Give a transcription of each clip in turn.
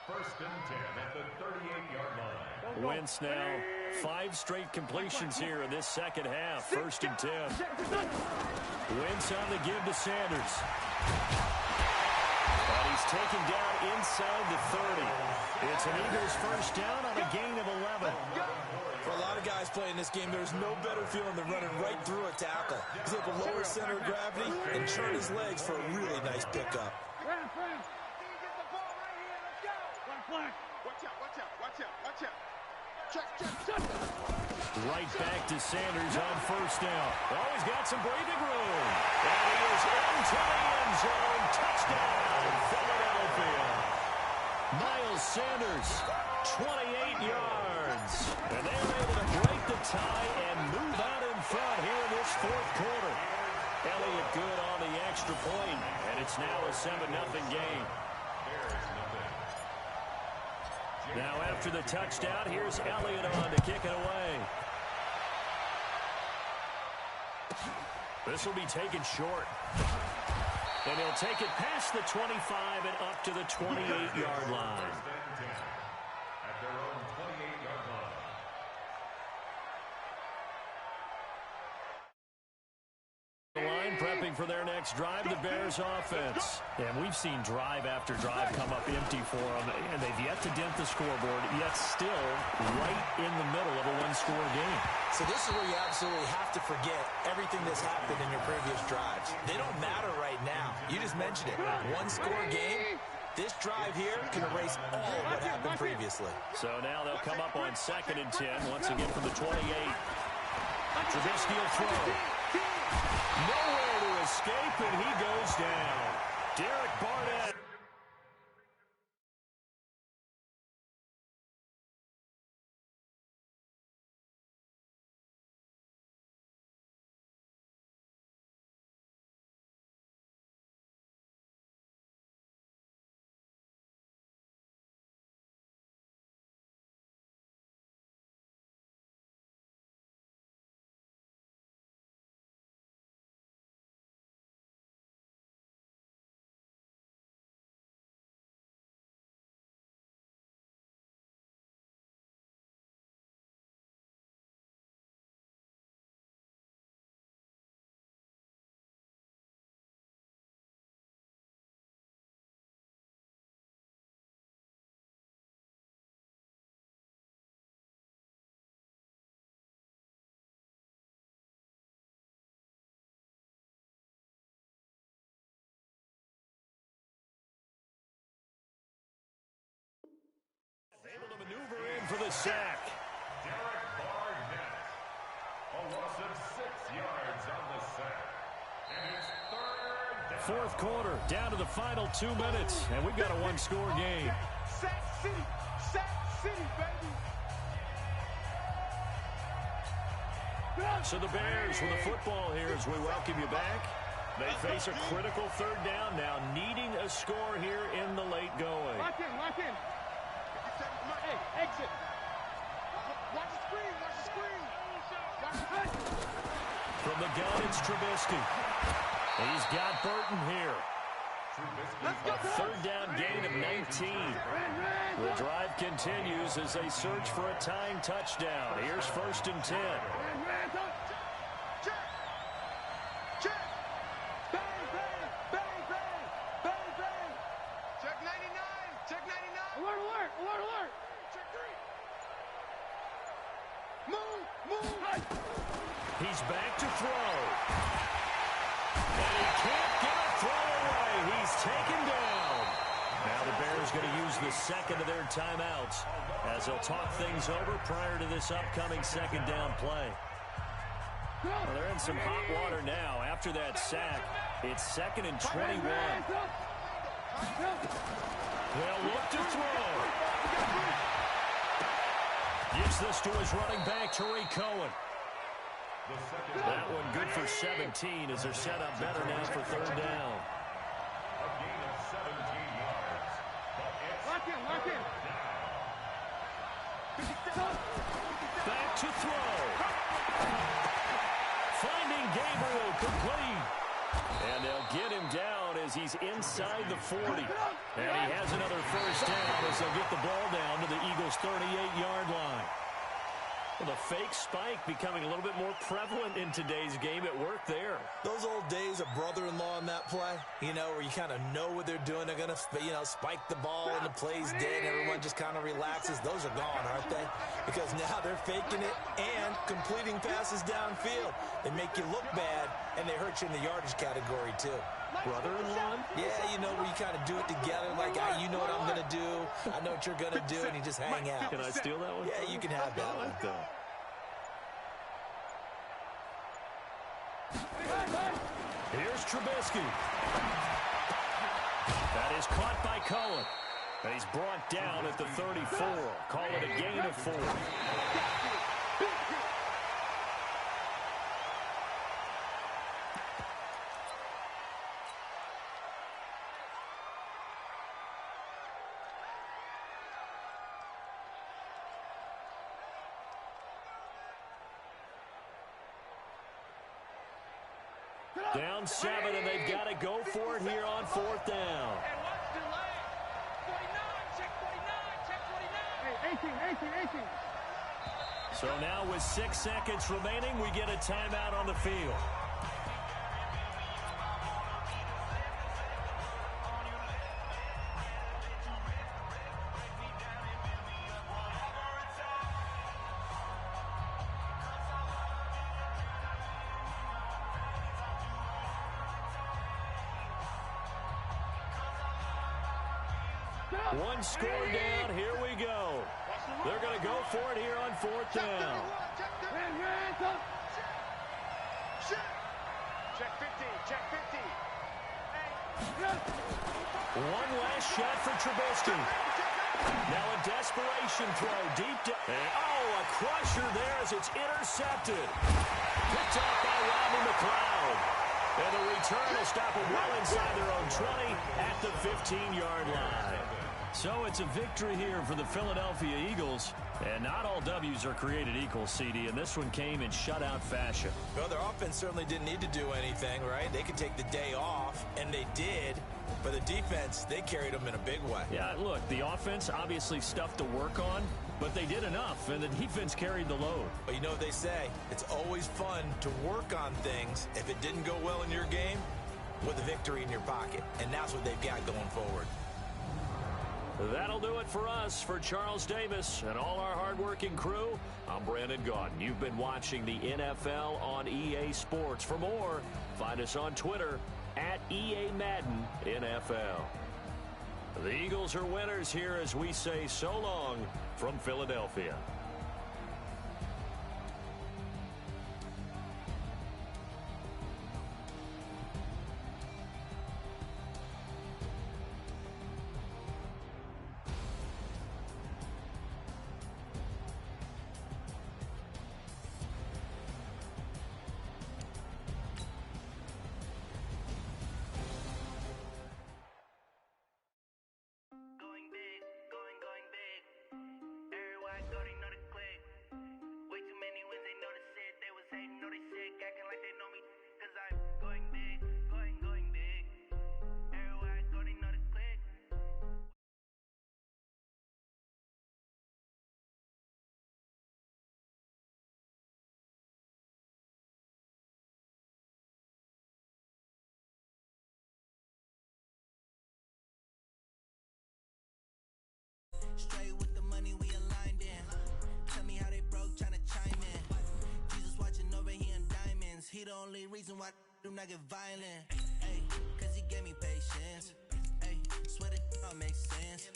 First and 10 at the 38-yard line. Wentz now 5 straight completions here in this second half. First and 10. Wentz on the give to Sanders. And he's taken down inside the 30. It's an Eagles first down on a gain of 11. For a lot of guys playing this game, there's no better feeling than running right through a tackle. He's able to lower center of gravity and turn his legs for a really nice pickup. Right back to Sanders on first down. Oh, he's got some breathing room. And he is into the end zone. Touchdown, Philadelphia. Miles Sanders, 28 yards. And they're able to break the tie and move out in front here in this fourth quarter. Elliott good on the extra point, and it's now a 7-0 game. Now after the touchdown, here's Elliott on to kick it away. This will be taken short. And he'll take it past the 25 and up to the 28-yard line. At their own 28-yard line. Prepping for their next drive, the Bears offense. And we've seen drive after drive come up empty for them, and they've yet to dent the scoreboard, yet still right in the middle of a one-score game. So this is where you absolutely have to forget everything that's happened in your previous drives. They don't matter right now. You just mentioned it. One-score game. This drive here can erase all what happened previously. So now they'll come up on 2nd and 10, once again from the 28. Trubisky will throw. Nowhere to escape, and he goes down. Derek Barnett. Able to maneuver in for the sack. Derek Barnett. A loss of 6 yards on the sack. And it's third down. Fourth quarter, down to the final 2 minutes, and we've got a one-score game. Sack City, baby. So the Bears with the football here as we welcome you back. They face a critical third down now, needing a score here in the late going. Lock in. Hey, exit. Watch the screen. From the gun, it's Trubisky. He's got Burton here. A third down gain of 19. The drive continues as they search for a tying touchdown. Here's 1st and 10. Check. Bang. Check 99. Alert. Check 3. Move. He's back to throw. And he can't get a throw away. He's taken down. Now the Bears going to use the second of their timeouts as they'll talk things over prior to this upcoming second down play. Well, they're in some hot water now. After that sack, it's 2nd and 21. They'll look to throw. Gives this to his running back, Tariq Cohen. That one good for 17 as they're set up better now for third down. A gain of 17 yards. Lock in. Back to throw. Finding Gabriel complete. And they'll get him down as he's inside the 40. And he has another first down as they'll get the ball down to the Eagles' 38-yard line. Well, the fake spike becoming a little bit more prevalent in today's game. It worked there. Those old days of brother-in-law in that play, you know, where you kind of know what they're doing. They're going to, you know, spike the ball and the play's dead and everyone just kind of relaxes. Those are gone, aren't they? Because now they're faking it and completing passes downfield. They make you look bad, and they hurt you in the yardage category, too. Brother-in-law? Yeah, you know, where you kind of do it together, like, you know what I'm going to do, I know what you're going to do, and you just hang out. Can I steal that one? Yeah, you can have that one. Here's Trubisky. That is caught by Cohen. And he's brought down at the 34. Call it a gain of 4. Down 7, and they've got to go for it here on 4th down. And what's delayed? 49, check 49, check 49. Hey, 18. So now with 6 seconds remaining, we get a timeout on the field. One score down. Here we go. They're going to go for it here on 4th down. Check 50, check 50. One last shot for Trubisky. Now a desperation throw deep down. Oh, a crusher there as it's intercepted. Picked off by Rodney McLeod. And the return will stop them well inside their own 20 at the 15-yard line. So it's a victory here for the Philadelphia Eagles. And not all W's are created equal, CD, and this one came in shutout fashion. Well, their offense certainly didn't need to do anything, right? They could take the day off, and they did. But the defense, they carried them in a big way. Yeah, look, the offense obviously stuff to work on, but they did enough, and the defense carried the load. But you know what they say? It's always fun to work on things if it didn't go well in your game with a victory in your pocket. And that's what they've got going forward. That'll do it for us. For Charles Davis and all our hardworking crew, I'm Brandon Gaudin. You've been watching the NFL on EA Sports. For more, find us on Twitter at EA Madden NFL. The Eagles are winners here as we say so long from Philadelphia. Straight with the money we aligned in. Tell me how they broke, tryna chime in. Jesus watching over here in diamonds. He the only reason why I do not get violent. Ay, cause he gave me patience. Ay, swear that all makes sense.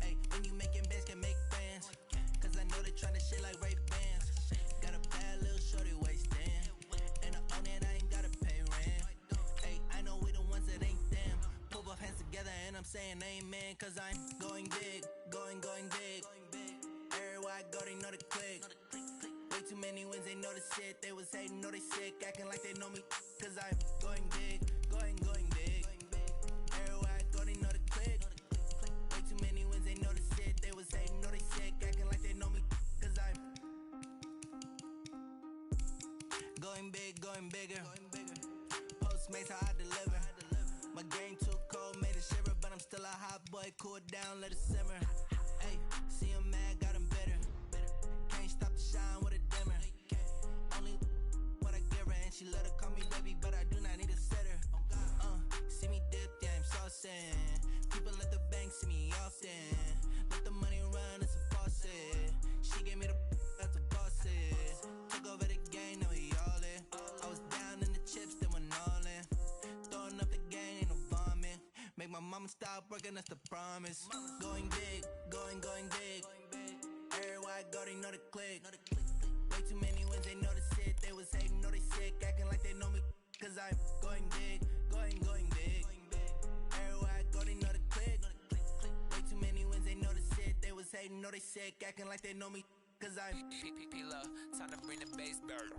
Ay, when you making bands can make friends. Cause I know they tryna shit like Ray-Bans. Got a bad little shorty wasting. And I own it, I ain't gotta pay rent. Ay, I know we the ones that ain't them. Put both hands together and I'm saying amen. Cause I'm going big, going big. Everywhere I go, they know the click. Way too many wins, they know the shit. They was hating, know they sick, acting like they know me. Cause I'm going big, going big. Everywhere I go, they know the click. Way too many wins, they know the shit. They was hating, know they sick, acting like they know me. Cause I'm going big, going bigger. Postmates how I deliver. My game too boy, cool down, let it simmer. Hey, see him mad, got him bitter. Can't stop the shine with a dimmer. Only what I give her, and she let her call me baby, but I do not need a sitter. See me dip, yeah, I'm saucing. People at the bank see me often. Let the money run, it's a faucet. She gave me the that's a bosses. Took over the game, now we all in. I was down in the chips, then went all in. Throwing up the game, ain't no bombing. Make my mama stop working, that's the promise. Going big, going big. Everywhere I go, they know the click. Way too many wins, they know the shit. They was hating, know they sick, acting like they know me. Cause I'm going big, going big. Everywhere I go, they know the click. Way too many wins, they know the shit. They was hating, know they sick, acting like they know me. Cause I'm P-Lo, time to bring the bass bird.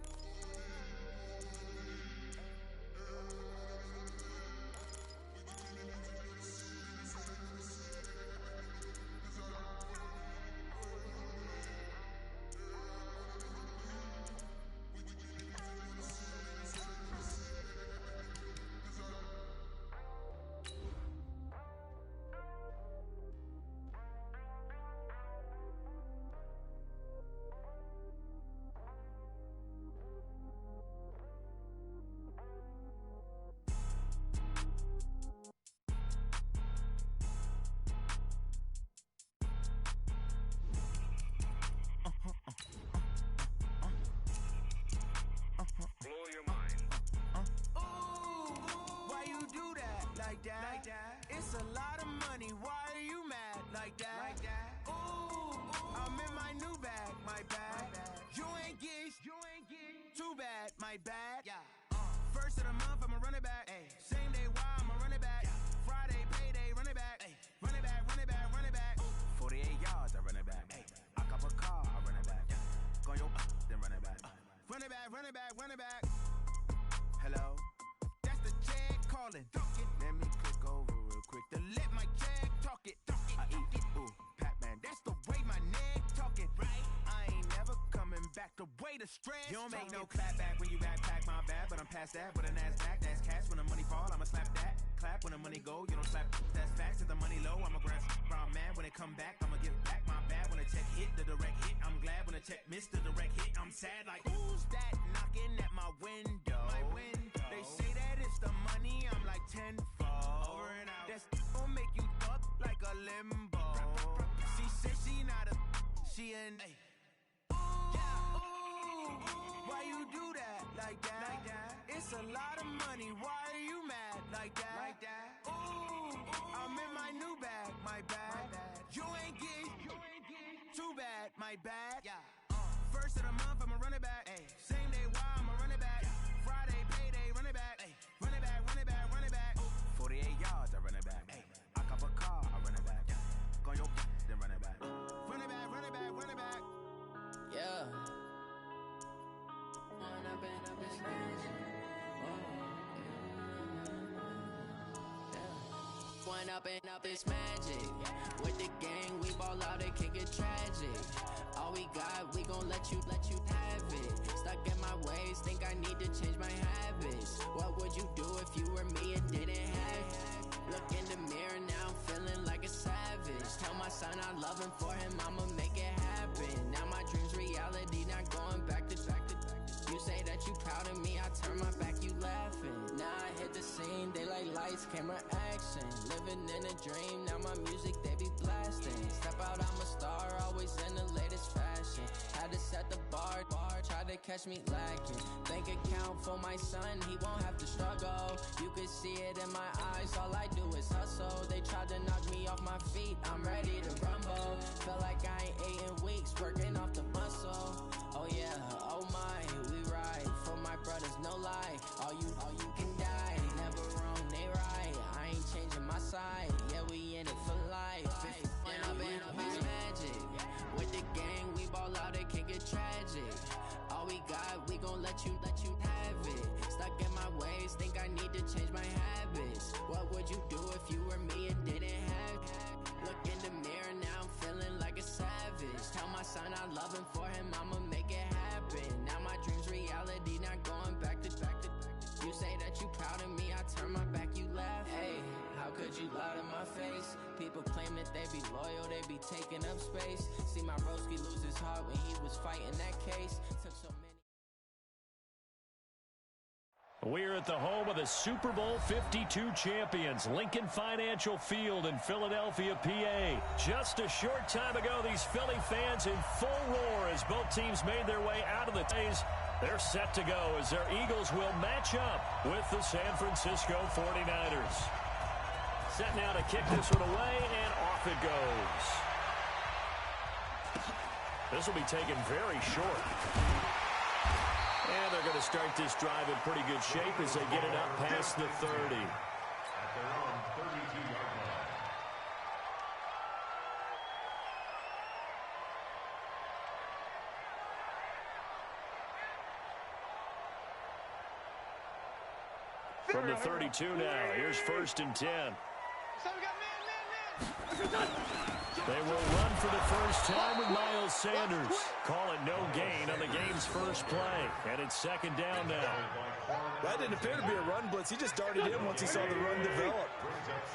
It's a lot of money, why are you mad like that? Ooh, I'm in my new bag, my bad. You ain't get too bad, my bad. First of the month, I'ma run it back. Same day, why I'ma run it back. Friday, payday, run it back. Run it back, run it back, run it back. 48 yards, I run it back. I cop a car, I run it back. Go your then run it back. Run it back, run it back, run it back. Hello? That's the jag calling. Let me click over real quick to let my jag talk it. I eat it, ooh, Pac-Man. That's the way my neck talking. Right? I ain't never coming back the way the stress. You don't make no clap back when you backpack my bad, but I'm past that. With an ass back, that's cash. When the money fall, I'ma slap that. Clap when the money go, you don't slap. That's facts. If the money low, I'ma grab brown man. When it come back, I'ma give back my bad. When the check hit, the direct hit. I'm glad when the check missed the direct hit. I'm sad like, who's that knocking at my window? My window. They say that it's the money, I'm like tenfold. Over and out. That's gon' make you up like a limbo. She said she not a, she an. Why you do that like that? It's a lot of money, why are you mad like that? Ooh, I'm in my new bag, my bad. You ain't get too bad, my bad. First of the month, I'ma run it back. Same day, why I'ma run it back. Friday, payday, run it back. Run it back, run it back, run it back. 48 yards, I run it back. I cop a car, I run it back. Go your then run it back. Run it back, run it back, run it back. Yeah. One up and up, it's magic. With the gang, we ball out and kick it tragic. All we got, we gon' let you have it. Stuck in my ways, think I need to change my habits. What would you do if you were me and didn't have it? Look in the mirror now, I'm feeling like a savage. Tell my son I love him, for him I'ma make it happen. Now my dream's reality, not going back to. You say that you proud of me, I turn my back, you laughing. Now I hit the scene, they like lights, camera, action. Living in a dream, now my music, they be blasting. Step out, I'm a star, always in the latest fashion. Had to set the bar, try to catch me lacking. Bank account for my son, he won't have to struggle. You could see it in my eyes, all I do is hustle. They tried to knock me off my feet, I'm ready to rumble. Feel like I ain't ate in weeks, working off the muscle. Oh yeah, oh my, we ride for my brothers, no lie. All you can die, never wrong, they right. I ain't changing my side, yeah, we in it for life. And up it's magic. With the gang, we ball out and kick it tragic. All we got, we gon' let you have it. Stuck in my ways, think I need to change my habits. What would you do if you were me and didn't have it? Look in the mirror, now I'm feeling like a savage. Tell my son I love him, for him I'ma make it happen. Now my dream's reality, not going back to. You say that you proud of me, I turn my back, you laugh. Hey, how could you lie to my my face. People claim that they be loyal, they be taking up space. See my broski lose his heart when he was fighting that case. Took so many. We're at the home of the Super Bowl 52 champions, Lincoln Financial Field in Philadelphia, PA. Just a short time ago, these Philly fans in full roar as both teams made their way out of the days. They're set to go as their Eagles will match up with the San Francisco 49ers. Set now to kick this one away, and off it goes. This will be taken very short. And they're going to start this drive in pretty good shape as they get it up past the 30. At their own 32-yard line. From the 32 now, here's 1st and 10. So we got man. They will run for the first time with Miles Sanders. Call it no gain on the game's first play. And it's 2nd down now. That didn't appear to be a run blitz. He just darted in once he saw the run develop.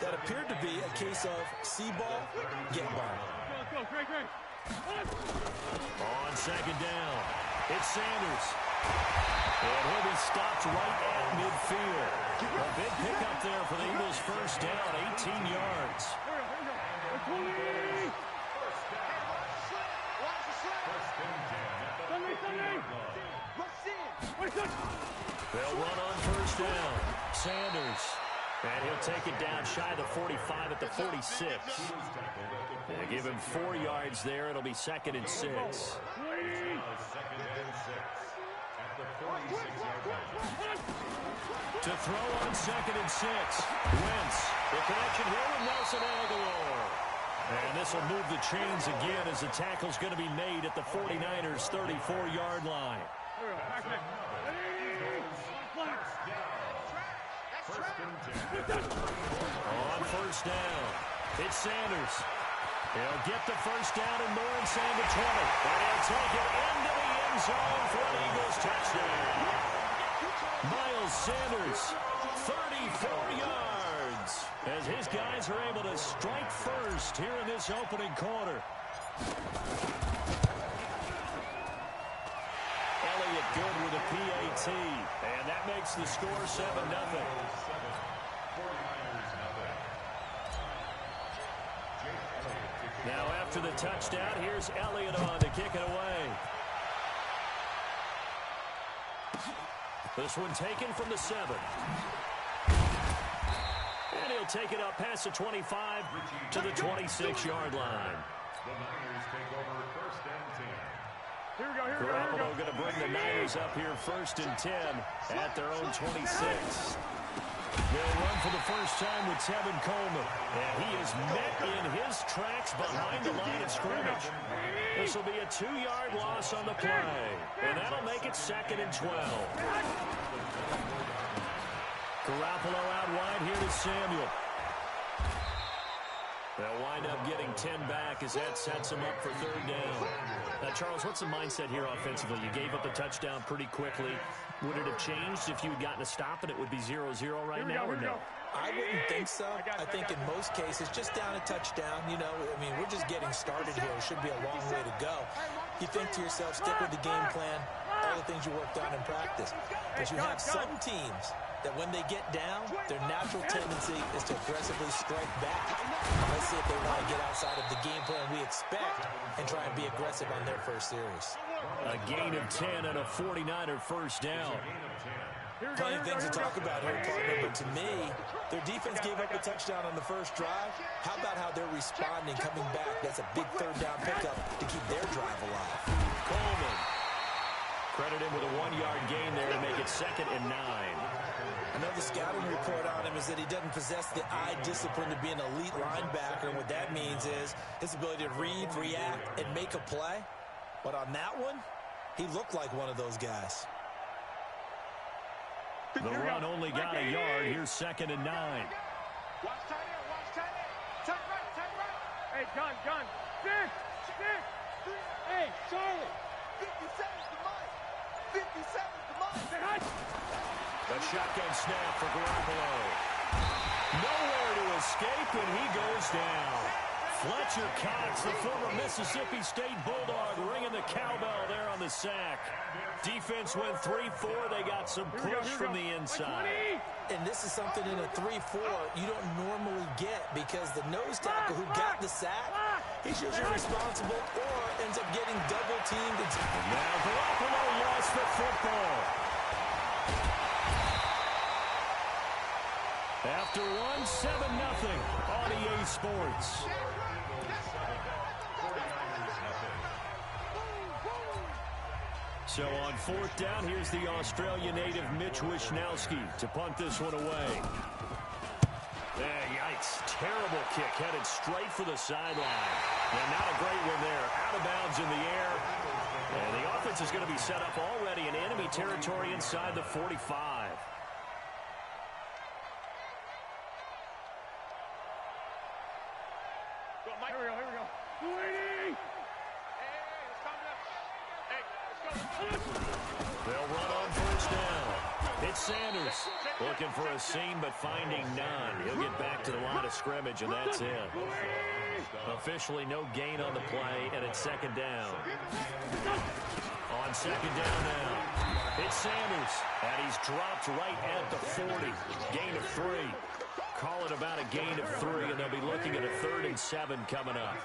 That appeared to be a case of see ball, get ball. Go, great. On 2nd down, it's Sanders. And he'll be stopped right at midfield. A big pickup there for the Eagles' first down, 18 yards. They'll run on 1st down. Sanders. And he'll take it down shy of the 45 at the 46. They give him 4 yards there. It'll be 2nd and 6. 2nd and 6. At the 46-yard line. To throw on 2nd and 6. Wentz. The connection here with Nelson Aguilar. And this will move the chains again as the tackle's going to be made at the 49ers' 34-yard line. On 1st down, it's Sanders. He'll get the first down and more inside the 20. And he'll take it into the end zone for an Eagles touchdown. Miles Sanders, 34 yards, as his guys are able to strike first here in this opening quarter. Elliott good with a PAT, and that makes the score 7-0. Now after the touchdown, here's Elliott on to kick it away. This one taken from the 7. And he'll take it up past the 25 to the 26-yard line. The Niners take over 1st and 10. Here we go. Garoppolo going to bring the Niners up here 1st and 10 at their own 26. They'll run for the first time with Tevin Coleman. And he is met in his tracks behind the line of scrimmage. This will be a 2-yard loss on the play. And that'll make it 2nd and 12. Garoppolo out wide here to Samuel. They'll wind up getting 10 back as that sets them up for 3rd down. Now, Charles, what's the mindset here offensively? You gave up a touchdown pretty quickly. Would it have changed if you had gotten a stop and it would be 0-0 right now or no? I wouldn't think so. I think in most cases, just down a touchdown, you know, I mean, we're just getting started here. It should be a long way to go. You think to yourself, stick with the game plan, all the things you worked on in practice. But you have some teams that when they get down, their natural tendency is to aggressively strike back. Let's see if they want to get outside of the game plan we expect and try and be aggressive on their first series. A gain of 10 and a 49er first down. Plenty of things to talk about here, partner, but to me, their defense gave up a touchdown on the first drive. How about how they're responding, coming back? That's a big 3rd down pickup to keep their drive alive. Coleman. Credit him with a 1-yard gain there to make it 2nd and 9. I know the scouting report on him is that he doesn't possess the eye discipline to be an elite linebacker, and what that means is his ability to read, react, and make a play. But on that one, he looked like one of those guys. The run only got a yard. Here's 2nd and 9. Watch tight end. Tight right. Hey, gun. Stick. Hey, Charlie. 57's the mic. 57's the mic. A shotgun snap for Garoppolo. Nowhere to escape, and he goes down. Fletcher Cox, the former Mississippi State Bulldog, ringing the cowbell there on the sack. Defense went 3-4. They got some push from the inside. And this is something in a 3-4 you don't normally get because the nose tackle who got the sack, he's usually responsible or ends up getting double-teamed. Now Garoppolo lost the football. After 7-0 on EA Sports. So on 4th down, here's the Australia native Mitch Wishnowsky to punt this one away. Yikes. Terrible kick headed straight for the sideline. And not a great one there. Out of bounds in the air. And the offense is going to be set up already in enemy territory inside the 45. Here we go. Hey, it's coming up. Hey, let's go. They'll run on 1st down. It's Sanders looking for a seam but finding none. He'll get back to the line of scrimmage, and that's it. Officially no gain on the play, and it's 2nd down. On 2nd down now, it's Sanders, and he's dropped right at the 40. Gain of 3. Call it about a gain of 3, and they'll be looking at a 3rd and 7 coming up.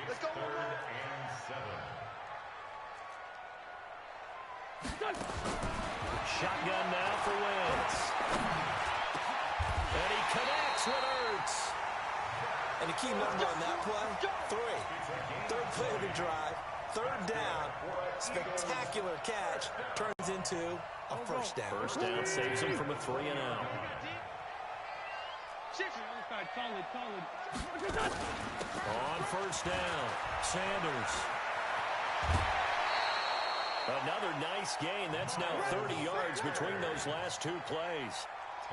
It's 3rd and 7. Shotgun now for Wentz. And he connects with Ertz. And the key number on that play, 3. 3rd play of the drive, 3rd down, spectacular catch, turns into a 1st down. 1st down saves him from a 3-and-out. On 1st down, Sanders. Another nice gain. That's now 30 yards between those last 2 plays.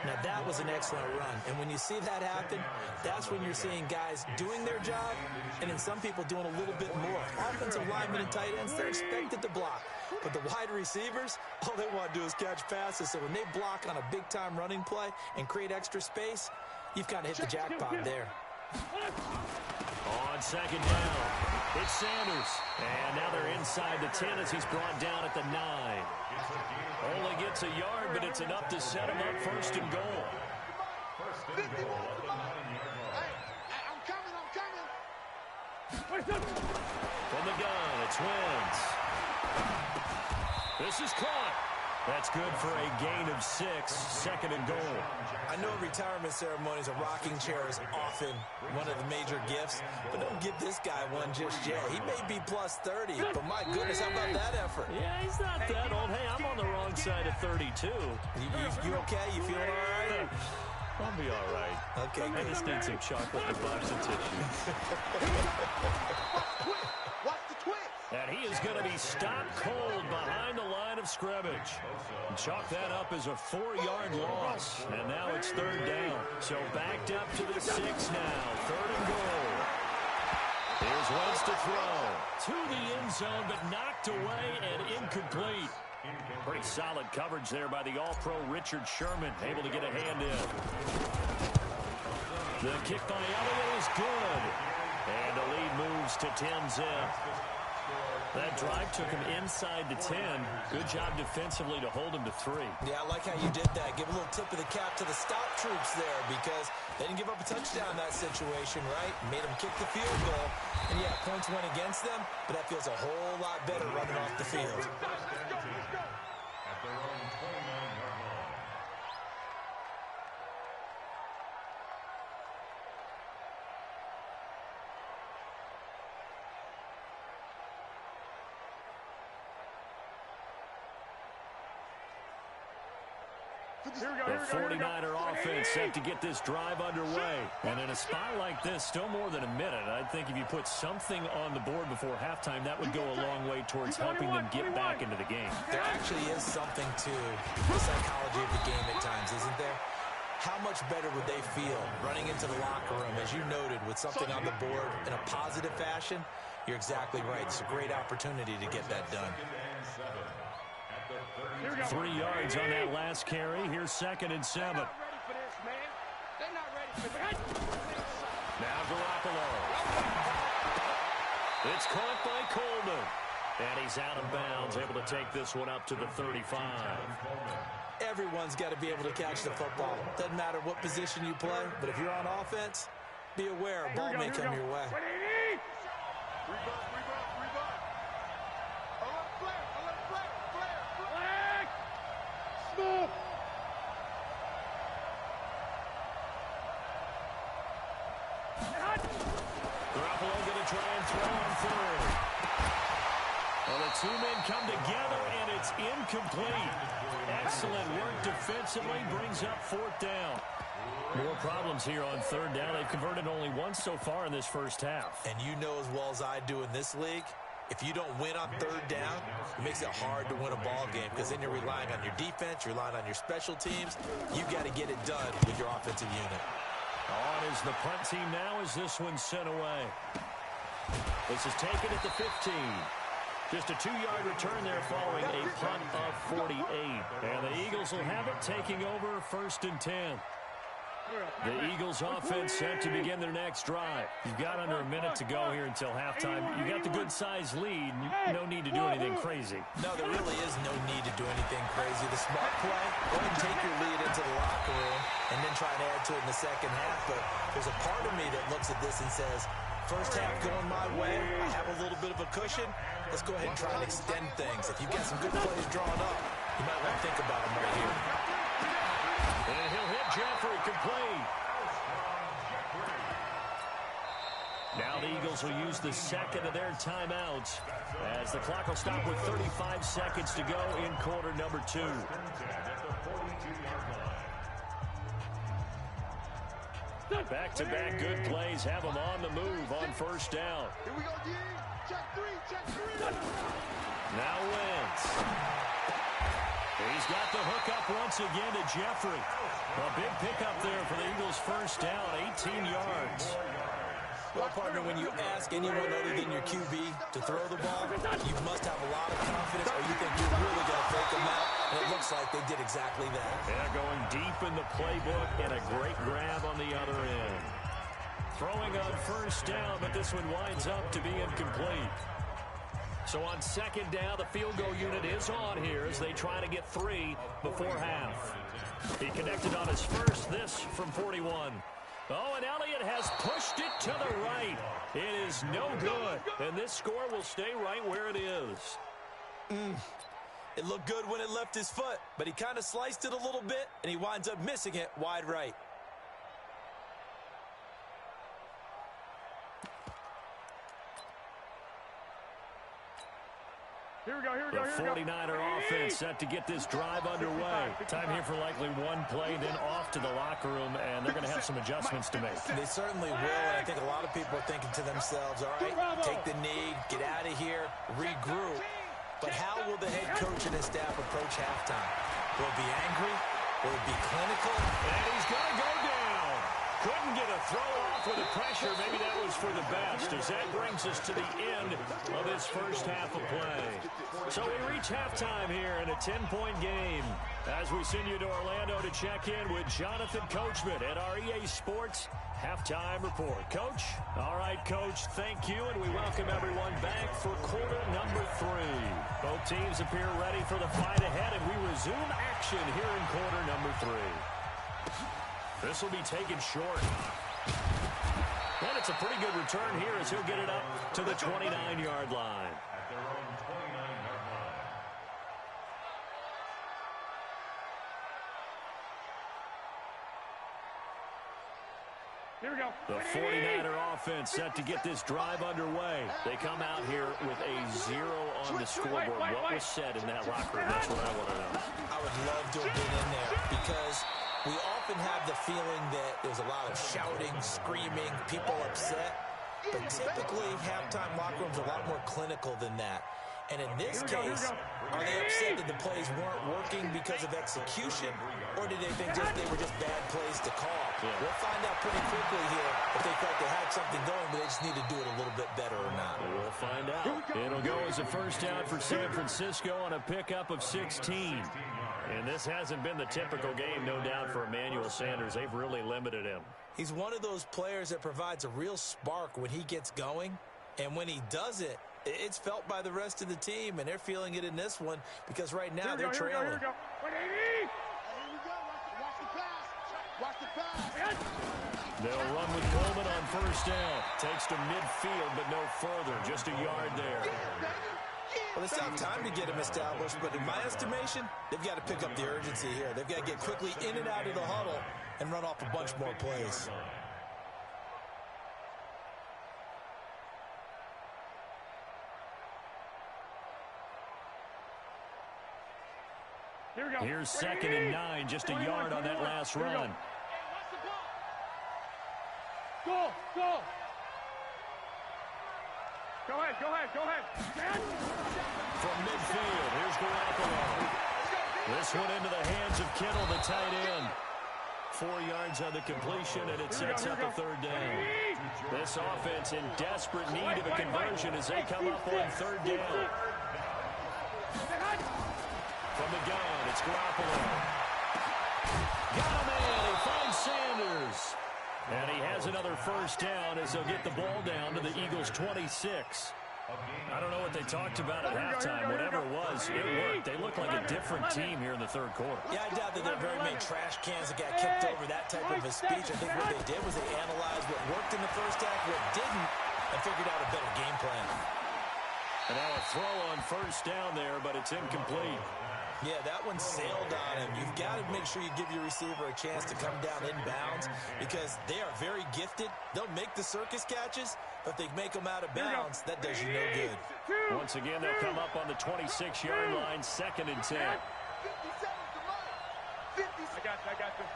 Now, that was an excellent run. And when you see that happen, that's when you're seeing guys doing their job and then some people doing a little bit more. Offensive linemen and tight ends, they're expected to block. But the wide receivers, all they want to do is catch passes. So when they block on a big-time running play and create extra space, you've kind of hit the jackpot there. On 2nd down, it's Sanders. And now they're inside the 10 as he's brought down at the 9. Only gets a yard, but it's enough to set him up 1st and goal. From the gun, it's Wentz. This is caught. That's good for a gain of 6, 2nd and goal. I know at retirement ceremonies, a rocking chair is often one of the major gifts, but don't give this guy one just yet. He may be plus 30, but my goodness, how about that effort? Yeah, he's not that old. Hey, I'm on the wrong side of 32. You okay? You feeling all right? I'll be all right. Okay, I just need some chocolate and box of tissue. And he is going to be stopped cold behind the line of scrimmage. Chalk that up as a 4-yard loss. And now it's 3rd down. So backed up to the 6 now. 3rd and goal. Here's Wentz to throw. To the end zone, but knocked away and incomplete. Pretty solid coverage there by the All-Pro Richard Sherman. Able to get a hand in. The kick by Elliott is good. And the lead moves to 10-zip. That drive took him inside the 10. Good job defensively to hold him to 3. Yeah, I like how you did that. Give a little tip of the cap to the stop troops there because they didn't give up a touchdown in that situation, right? Made them kick the field goal. And, yeah, points went against them, but that feels a whole lot better running off the field. At their own 29-yard line. The 49er offense set to get this drive underway. And in a spot like this, still more than a minute. I think if you put something on the board before halftime, that would go a long way towards helping them get back into the game. There actually is something to the psychology of the game at times, isn't there? How much better would they feel running into the locker room, as you noted, with something on the board in a positive fashion? You're exactly right. It's a great opportunity to get that done. 3 yards on that last carry. Here's 2nd and 7. Ready for this, man. Now Garoppolo. It's caught by Coleman. And he's out of bounds, able to take this one up to the 35. Everyone's got to be able to catch the football. Doesn't matter what position you play, but if you're on offense, be aware a ball may come your way. Garoppolo going to try and throw on third. Well, the two men come together, and it's incomplete. Excellent work defensively, brings up fourth down. More problems here on third down. They've converted only once so far in this first half. And you know as well as I do in this league, if you don't win on third down, it makes it hard to win a ball game because then you're relying on your defense, you're relying on your special teams. You've got to get it done with your offensive unit. On is the punt team now as this one's sent away. This is taken at the 15. Just a 2-yard return there following a punt of 48. And the Eagles will have it, taking over 1st and 10. The Eagles offense set to begin their next drive. You've got under a minute to go here until halftime. You got the good-sized lead. No need to do anything crazy. No, there really is no need to do anything crazy. The smart play, go ahead and take your lead into the locker room and then try and add to it in the second half. But there's a part of me that looks at this and says, first half going my way, I have a little bit of a cushion. Let's go ahead and try and extend things. If you've got some good plays drawn up, you might want to think about them right here. And he'll hit Jeffrey, complete. Now the Eagles will use the second of their timeouts as the clock will stop with 35 seconds to go in quarter number 2. Back-to-back good plays have them on the move on first down. Here we go, D. Check three. Now Wentz. He's got the hookup once again to Jeffrey. A big pickup there for the Eagles' first down, 18 yards. Well, partner, when you ask anyone other than your QB to throw the ball, you must have a lot of confidence or you think you're really going to fake them out. And it looks like they did exactly that. Yeah, going deep in the playbook and a great grab on the other end. Throwing on first down, but this one winds up to be incomplete. So on second down, the field goal unit is on here as they try to get 3 before half. He connected on his first, this from 41. Oh, and Elliott has pushed it to the right. It is no good, and this score will stay right where it is. It looked good when it left his foot, but he kind of sliced it a little bit, and he winds up missing it wide right. Here we go. The 49er offense set to get this drive underway. Time here for likely one play, then off to the locker room, and they're going to have some adjustments to make. They certainly will, and I think a lot of people are thinking to themselves, all right, take the knee, get out of here, regroup. But how will the head coach and his staff approach halftime? Will it be angry? Will it be clinical? And he's going to go down. Couldn't get a throw off with the pressure. Maybe that was for the best, as that brings us to the end of this first half of play. So we reach halftime here in a 10-point game as we send you to Orlando to check in with Jonathan Coachman at our EA Sports Halftime Report. Coach? All right, Coach, thank you, and we welcome everyone back for quarter number 3. Both teams appear ready for the fight ahead, and we resume action here in quarter number 3. This will be taken short. And it's a pretty good return here as he'll get it up to the 29-yard line. At their own 29-yard line. Here we go. The 49er offense set to get this drive underway. They come out here with a 0 on the scoreboard. What was said in that locker room? That's what I want to know. I would love to have been in there because we often have the feeling that there's a lot of shouting, screaming, people upset. But typically, halftime locker rooms are a lot more clinical than that. And in this case, are they upset that the plays weren't working because of execution, or did they think they were just bad plays to call? Yeah. We'll find out pretty quickly here if they felt they had something going, but they just need to do it a little bit better or not. We'll find out. It'll go as a first down for San Francisco on a pickup of 16. And this hasn't been the typical game, no doubt, for Emmanuel Sanders. They've really limited him. He's one of those players that provides a real spark when he gets going. And when he does it, it's felt by the rest of the team, and they're feeling it in this one because right now they're trailing. Here we go. 180. Watch the pass. Watch the pass. They'll run with Coleman on first down. Takes to midfield, but no further. Just a yard there. Well, they still have time to get him established, but in my estimation, they've got to pick up the urgency here. They've got to get quickly in and out of the huddle and run off a bunch more plays. Here we go. Here's 2nd and 9, just a yard on that last run. Go. Go ahead. From midfield, here's Garoppolo. This one into the hands of Kittle, the tight end. 4 yards on the completion, and it sets up a 3rd down. This offense in desperate need of a conversion as they come up on 3rd down. From the gun, it's Garoppolo. Got him in. He finds Sanders. And he has another 1st down as they'll get the ball down to the Eagles' 26. I don't know what they talked about at halftime. Whatever it was, it worked. They look like a different team here in the 3rd quarter. Yeah, I doubt that they're very many trash cans that got kicked over that type of a speech. I think what they did was they analyzed what worked in the first half, what didn't, and figured out a better game plan. And now a throw on 1st down there, but it's incomplete. Yeah, that one sailed on him. You've got to make sure you give your receiver a chance to come down inbounds because they are very gifted. They'll make the circus catches, but they make them out of bounds. That does you no good. Once again, they'll come up on the 26-yard line, 2nd and 10. I got you.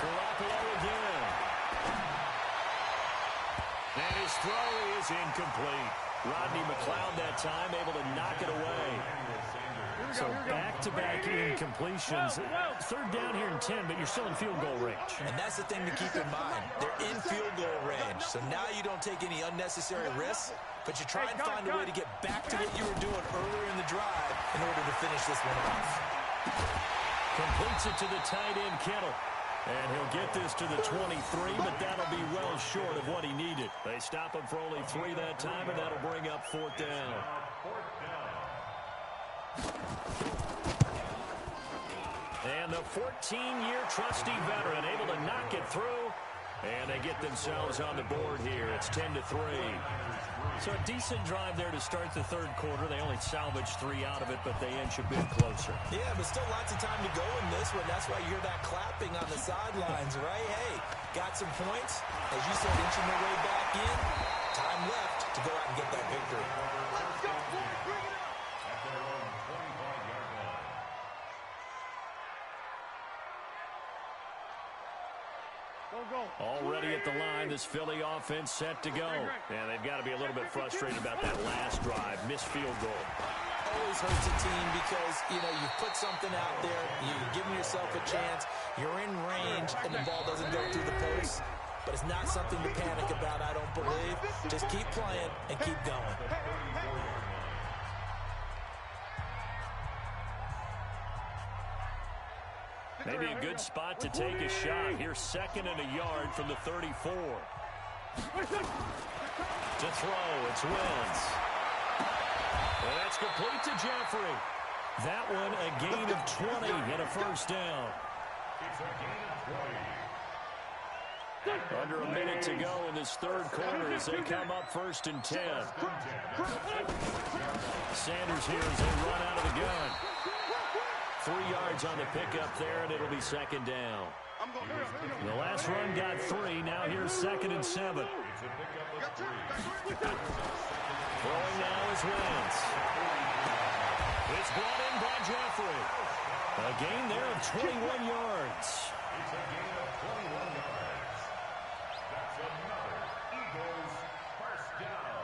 Garoppolo again. And his throw is incomplete. Rodney McLeod that time able to knock it away. So back-to-back incompletions. 3rd down here in 10, but you're still in field goal range. And that's the thing to keep in mind. They're in field goal range. So now you don't take any unnecessary risks, but you try and find a way to get back to what you were doing earlier in the drive in order to finish this one off. Completes it to the tight end, Kittle. And he'll get this to the 23, but that'll be well short of what he needed. They stop him for only 3 that time, and that'll bring up 4th down. And the 14-year trusty veteran able to knock it through. And they get themselves on the board here. It's 10-3. So a decent drive there to start the 3rd quarter. They only salvaged 3 out of it, but they inch a bit closer. Yeah, but still lots of time to go in this one. That's why you hear that clapping on the sidelines, right? Hey, got some points. As you said, inching their way back in. Time left to go out and get that victory. Let's go, boys. Bring it up. At their own 25-yard line. Go. Already at the line, this Philly offense set to go. And they've got to be a little bit frustrated about that last drive. Missed field goal. Always hurts a team because, you've put something out there. You're giving yourself a chance. You're in range, and the ball doesn't go through the post. But it's not something to panic about, I don't believe. Just keep playing and keep going. Maybe a good spot to take a shot. Here's 2nd and a yard from the 34. To throw, it's Wentz. And that's complete to Jeffrey. That one a gain of 20 and a 1st down. It's a gain of 20. Under a minute to go in this 3rd quarter as they come up 1st and 10. Sanders here as they run out of the gun. 3 yards on the pickup there, and it'll be 2nd down. The last run got 3. Now here's 2nd and 7. Throwing now is Wentz. It's brought in by Jeffrey. A gain there of 21 yards. It's a gain of 21 yards. That's another Eagles 1st down.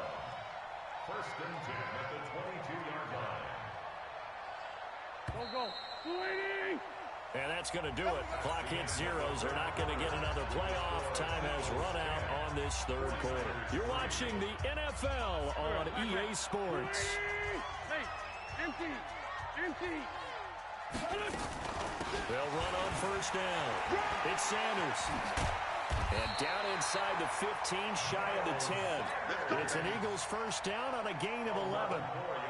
1st and 10 at the 22-yard line. Go. 280. And that's going to do it. Clock hits zeros. They're not going to get another playoff. Time has run out on this 3rd quarter. You're watching the NFL on EA Sports. Hey, empty. They'll run on first down. It's Sanders. And down inside the 15, shy of the 10. It's an Eagles first down on a gain of 11.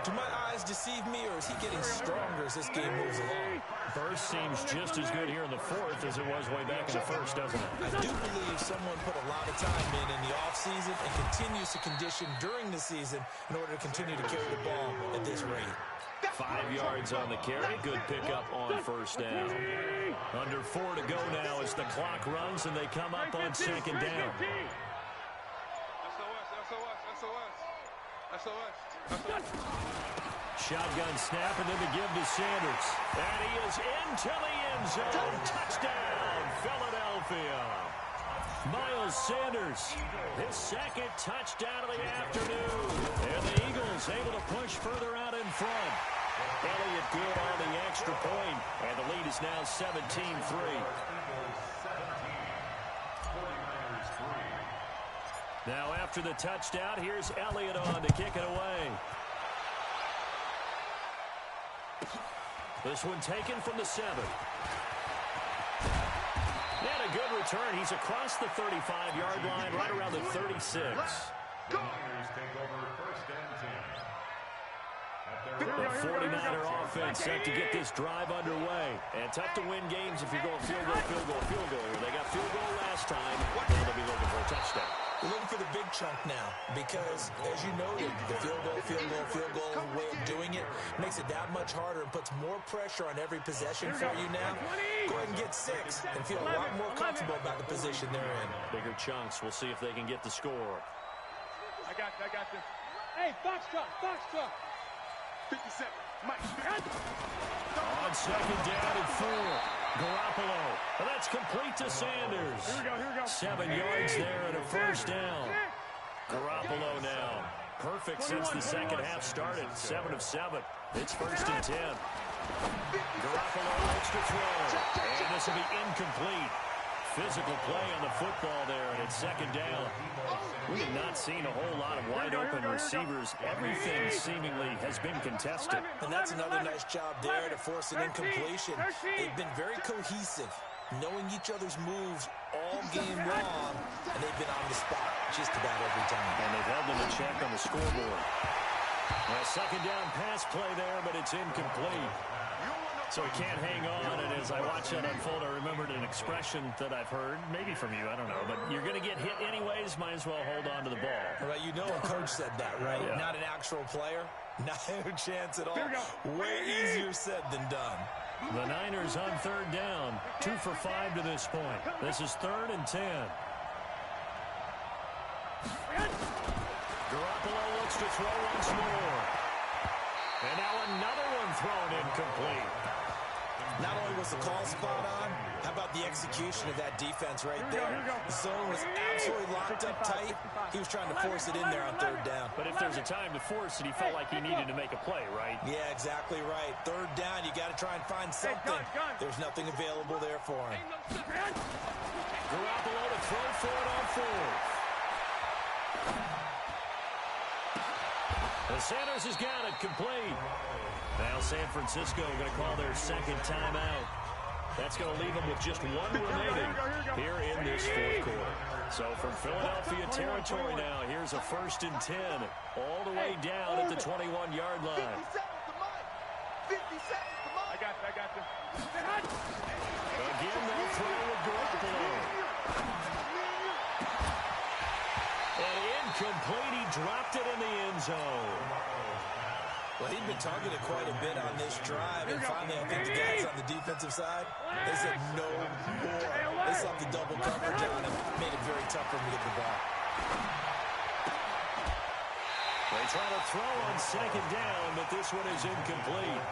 Do my eyes deceive me, or is he getting stronger as this game moves along? First seems just as good here in the fourth as it was way back in the first, doesn't it? I do believe someone put a lot of time in the offseason and continues to condition during the season in order to continue to carry the ball at this rate. 5 yards on the carry. Good pickup on first down. Under 4 to go now as the clock runs and they come up on second down. Shotgun snap and then the give to Sanders. And he is into the end zone. Touchdown, Philadelphia. Miles Sanders, his second touchdown of the afternoon. And the Eagles able to push further out in front. Elliott good on the extra point, and the lead is now 17-3. Now after the touchdown, here's Elliott on to kick it away. This one taken from the 7. And a good return. He's across the 35-yard line, right around the 36. The 49er offense set to get this drive underway. And tough to win games if you're going field goal, field goal, field goal here. They got field goal last time. Now they'll be looking for a touchdown. We're looking for the big chunk now because, as you noted, the field goal way of doing it makes it that much harder and puts more pressure on every possession for you now. Go ahead and get 6 and feel a lot more comfortable about the position they're in. Bigger chunks. We'll see if they can get the score. I got this. Hey, Foxtrot. 57. Mike. On second down and 4. Garoppolo. And that's complete to Sanders. Here we go. 7 yards there and a first down. Garoppolo now. Perfect since the second half started. 7 of 7. It's first and 10. Garoppolo looks to throw. And this will be incomplete. Physical play on the football there, and it's second down. We have not seen a whole lot of wide-open receivers. Everything seemingly has been contested. And that's another nice job there to force an incompletion. They've been very cohesive, knowing each other's moves all game long, and they've been on the spot just about every time. And they've held them in check on the scoreboard. A second down pass play there, but it's incomplete. So he can't hang on, and as I watch that unfold, I remembered an expression that I've heard, maybe from you, I don't know, but you're going to get hit anyways, might as well hold on to the ball. Well, you know a coach said that, right? Yeah. Not an actual player. Not a chance at all. Way easier said than done. The Niners on third down, 2 for 5 to this point. This is 3rd and 10. Garoppolo looks to throw once more. And now another one thrown incomplete. Not only was the call spot on, how about the execution of that defense right there? The zone was absolutely locked up tight. He was trying to force it in there on third down. But if there's a time to force it, he felt like he needed to make a play, right? Yeah, exactly right. Third down, you got to try and find something. There's nothing available there for him. Garoppolo to throw for it on 4th. The Sanders has got it complete. Now San Francisco going to call their second timeout. That's going to leave them with just 1 remaining here in this fourth quarter. So from Philadelphia territory now, here's a 1st and 10 all the way down at the 21-yard line. 50 seconds. I got this. Again, they'll throw with Garoppolo. And incomplete. He dropped it in the end zone. Well, he'd been targeted quite a bit on this drive, and finally I think the guys on the defensive side, they said no more. They slapped the double coverage on him, made it very tough for him to get the ball. They try to throw on second down, but this one is incomplete.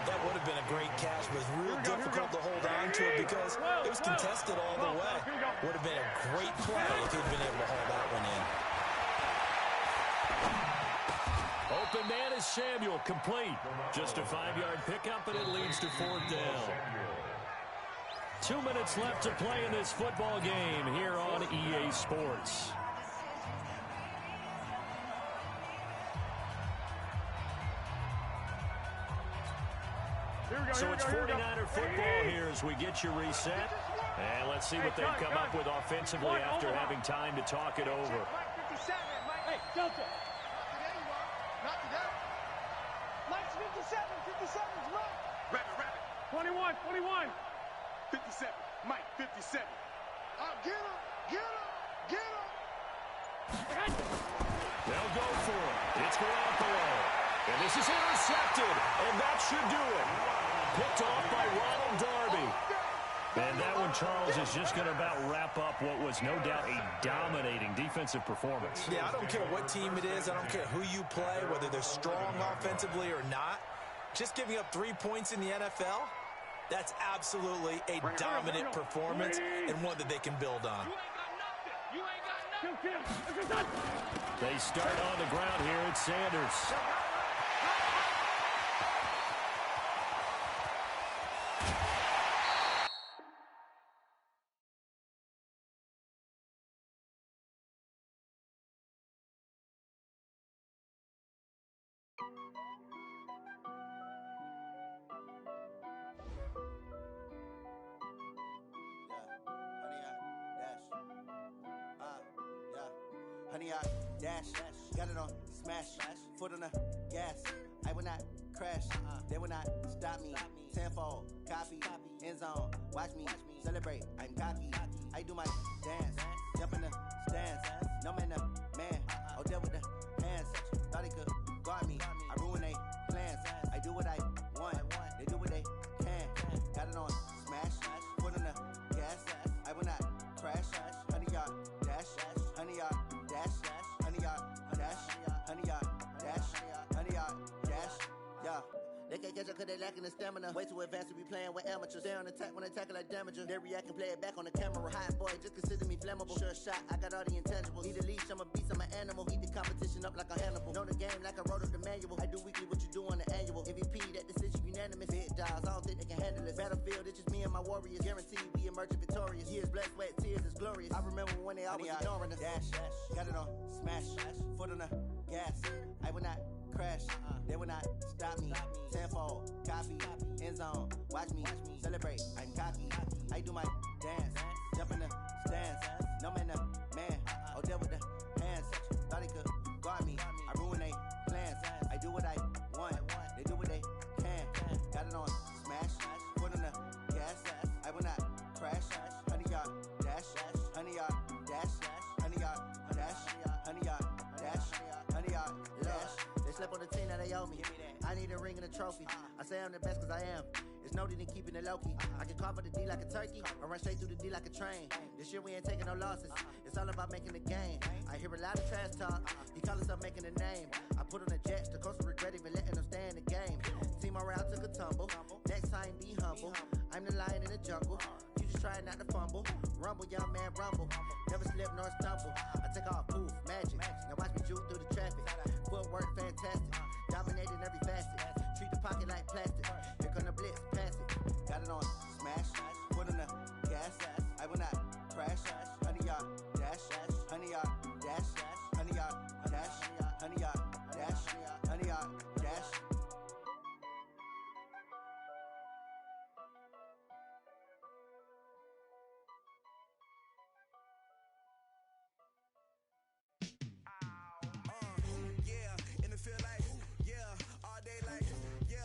That would have been a great catch, but it was real difficult to hold on to it because it was contested all the way. Would have been a great play if he'd been able to hold that one in. Open man is Samuel, complete. Just a 5-yard pickup, and it leads to 4th down. 2 minutes left to play in this football game here on EA Sports. Here So it's 49er football here as we get you reset. And let's see what they've come up with offensively after having time to talk it over. Hey, Delta. Not today. Mike's 57. 57's Mike. Rabbit. 21. 57. Mike, 57. Get him. They'll go for it. It's Garoppolo. And this is intercepted. And that should do it. Picked off by Ronald Darby. And that one, Charles, is just going to about wrap up what was no doubt a dominating defensive performance. Yeah, I don't care what team it is. I don't care who you play, whether they're strong offensively or not. Just giving up 3 points in the NFL, that's absolutely a dominant performance and one that they can build on. They start on the ground here at Sanders. Honey, I dash, got it on smash, foot on the gas. I will not crash, they will not stop me. Tenfold, copy, end zone, watch me celebrate. I'm cocky, I do my dance, jump in the stands. No man, man, oh there with the hands. Thought he could guard me, I ruin they plans. I do what I want, they do what they can. Got it on smash, foot on the gas. I will not crash, honey, y'all dash, honey, y'all dash, honey, y'all dash, honey, y'all dash, honey, y'all dash, yeah. They can't catch up cause they lacking the stamina. Way too advanced to be playing with amateurs. Stay on attack when they tackle like damager. They react and play it back on the camera. Hot boy, just consider me flammable. Sure shot, I got all the intangibles. Need a leash, I'm a beast, I'm an animal. Eat the competition up like a Hannibal. Know the game like I wrote up the manual. I do weekly what you do on the annual. MVP, that decision unanimous. Big dials, I don't think they can handle it. Battlefield, it's just me and my warriors. Guaranteed we emerge victorious. Years, blood, sweat, tears, it's glorious. I remember when they always ignoring us. Dash, got it on smash, foot on the gas. I will not crash, they will not stop me. Tenfold, copy, end zone, watch me celebrate. I'm cocky, I do my dance, jump in the stands. No man, man, oh there with the hands. Thought he could guard me, I ruin they plans. I do what I want, they do what they can. Got it on smash, foot on the gas. I will not crash, honey, y'all dash, honey, y'all dash, honey, y'all dash, honey, y'all dash, honey, y'all dash. They slept on the team that they owe me. I need a ring and a trophy. I say I'm the best cause I am. It's no need in keeping it low-key. I can carve up the D like a turkey or run straight through the D like a train. This year we ain't taking no losses. It's all about making the game. I hear a lot of trash talk. He call himself making a name. I put on the Jets. The coach will regret even letting them stay in the game. Team morale took a tumble. Next time be humble. I'm the lion in the jungle. You just try not to fumble. Rumble, young man, rumble. Never slip nor stumble. I take off, poof, magic. Now watch me juke through the traffic. Footwork fantastic. Dominating every facet. Treat the pocket like plastic. Here come the blitz, pass it. Got it on smash, foot on the gas. I will not crash. Honey, y'all dash, honey, y'all dash, honey, y'all dash, honey, y'all dash, honey, y'all dash. Yeah, in the field like, yeah, all day like, yeah,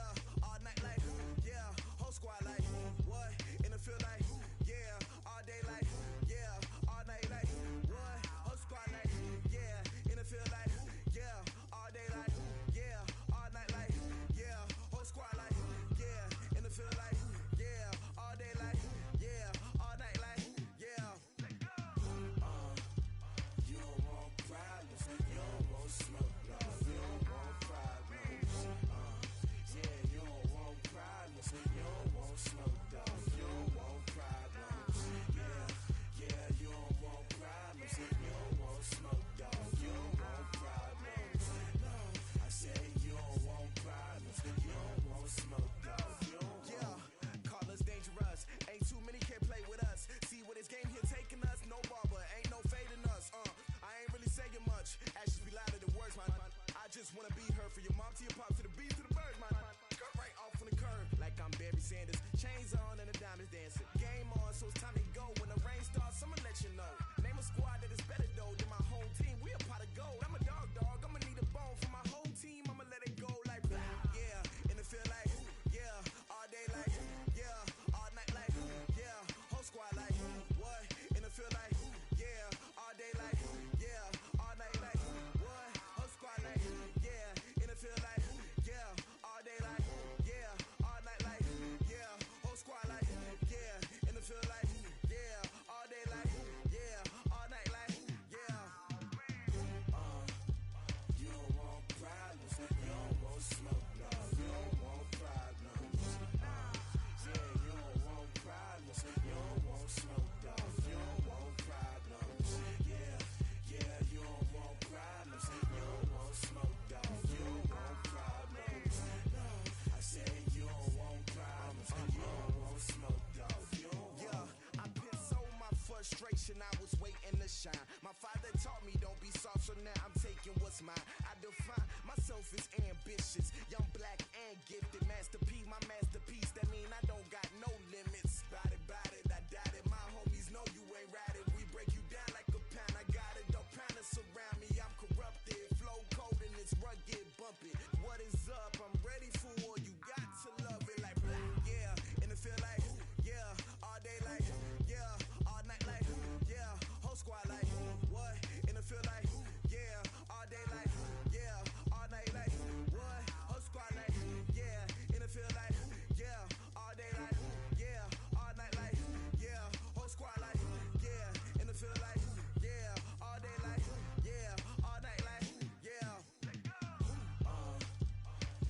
all night like, yeah, whole squad like, what? In the field like, yeah, all day like, yeah, all night like, what? Whole squad like, yeah, in the field like, yeah, all day like, yeah, all night like, yeah, whole squad like, yeah, in the field like, yeah, all day like, yeah, all night like, yeah. You don't want problems, you don't want smoke, you don't want problems. Yeah, you don't want problems, you don't want smoke, you don't want problems. Sanders. Chains on and the diamonds dancing. Game on, so it's time to go. When the rain starts, I'ma let you know. Name a squad that is better though than my whole team. We a pot of gold. I'm a dog. I'ma need a bone for my whole team. I'ma let it go like yeah. And it feel like yeah. All day like yeah. All night like yeah. Whole squad like what? And it feel like yeah. All day like yeah. All night like what? Whole squad like yeah. And it feel like yeah. All day like yeah. All night like yeah. Whole squad like yeah. And it feel like yeah. All day like yeah. All night like yeah. You don't want problems. You don't want smoke, no. You don't want problems. Yeah, you don't want problems. You don't want smoke, dog. You don't want problems. Yeah, you don't want problems. You don't want smoke, dog. You don't want problems. No, I said you don't want problems. You don't want smoke, dog. You don't want. Yeah, I pissed so my frustration. I was waiting to shine. My father taught me don't be soft, so now I'm taking what's mine. I define myself as ambitious, young, black, and gifted. Masterpiece, my masterpiece. That mean I don't got no limits. Bout it, I doubt it. My homies know you ain't ratted. We break you down like a pound. I got it, don't pound to surround me. I'm corrupted, flow cold and it's rugged, bumpy. What is up? I'm ready for war. You got to love it like yeah. And it feel like yeah. All day like yeah. All night like yeah. Whole squad like what? And it feel like yeah. All day like yeah. All night like what? Whole squad like yeah. And it feel like yeah. All day like yeah. All night like yeah. Whole squad like yeah. And it feel like yeah. All day like yeah. All night like yeah.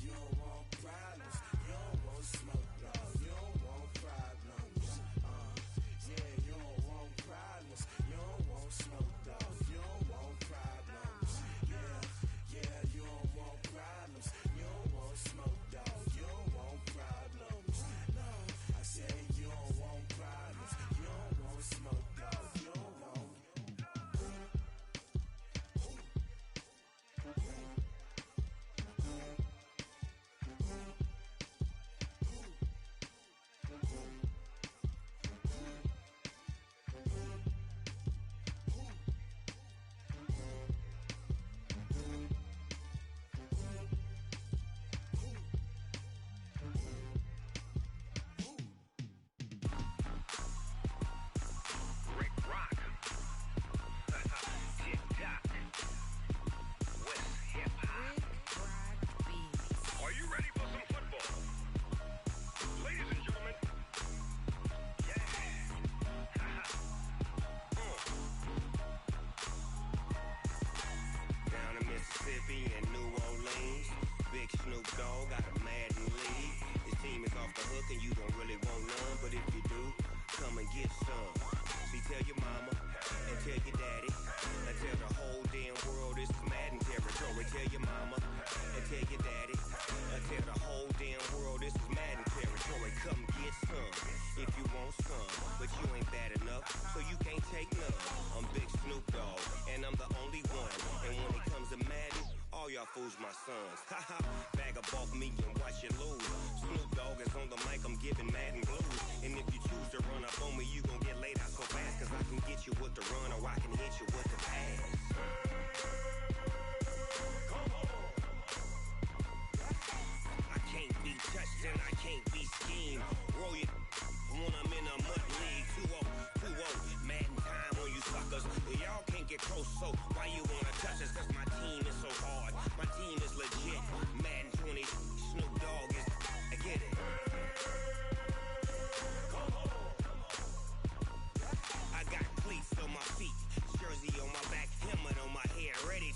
You don't want problems. You don't want smoke, no. You don't want problems. Yeah, you don't want problems. You don't want smoke, dog. You don't want problems. Yeah, you don't want problems. You don't want smoke, dog. You don't want problems. No, I said you don't want problems. You don't want smoke, dog. You don't want. Rick Rock. TikTok. West Hip Hop. Are you ready for some football? Ladies and gentlemen. Yeah. Down in Mississippi and New Orleans, Big Snoop Dogg got a Madden league. His team is off the hook and you don't really want none, but if you do, come and get some. See, tell your mama and tell your daddy and tell the whole damn world this is Madden territory. Tell your mama and tell your daddy and tell the whole damn world this is Madden territory. Come get some if you want some, but you ain't bad enough, so you can't take none. I'm Big Snoop Dogg and I'm the only one. And when it comes to Madden, all y'all fools my sons. Haha, bag up off me and watch you lose. Snoop Dogg is on the mic, I'm giving Madden blues. And if you choose to run up on me, you gon' get laid out so fast. Cause I can get you with the run or I can hit you with the pass. Come on. I can't be touched and I can't be schemed. Roll you when I'm in a mud league. 2-0, Madden time on you suckers. Y'all can't get close, so why you wanna touch us? Cause my team is so hard. My team is legit. Madden 20, Snoop Dogg is. I get it. Come on. I got cleats on my feet, jersey on my back, helmet on my head, ready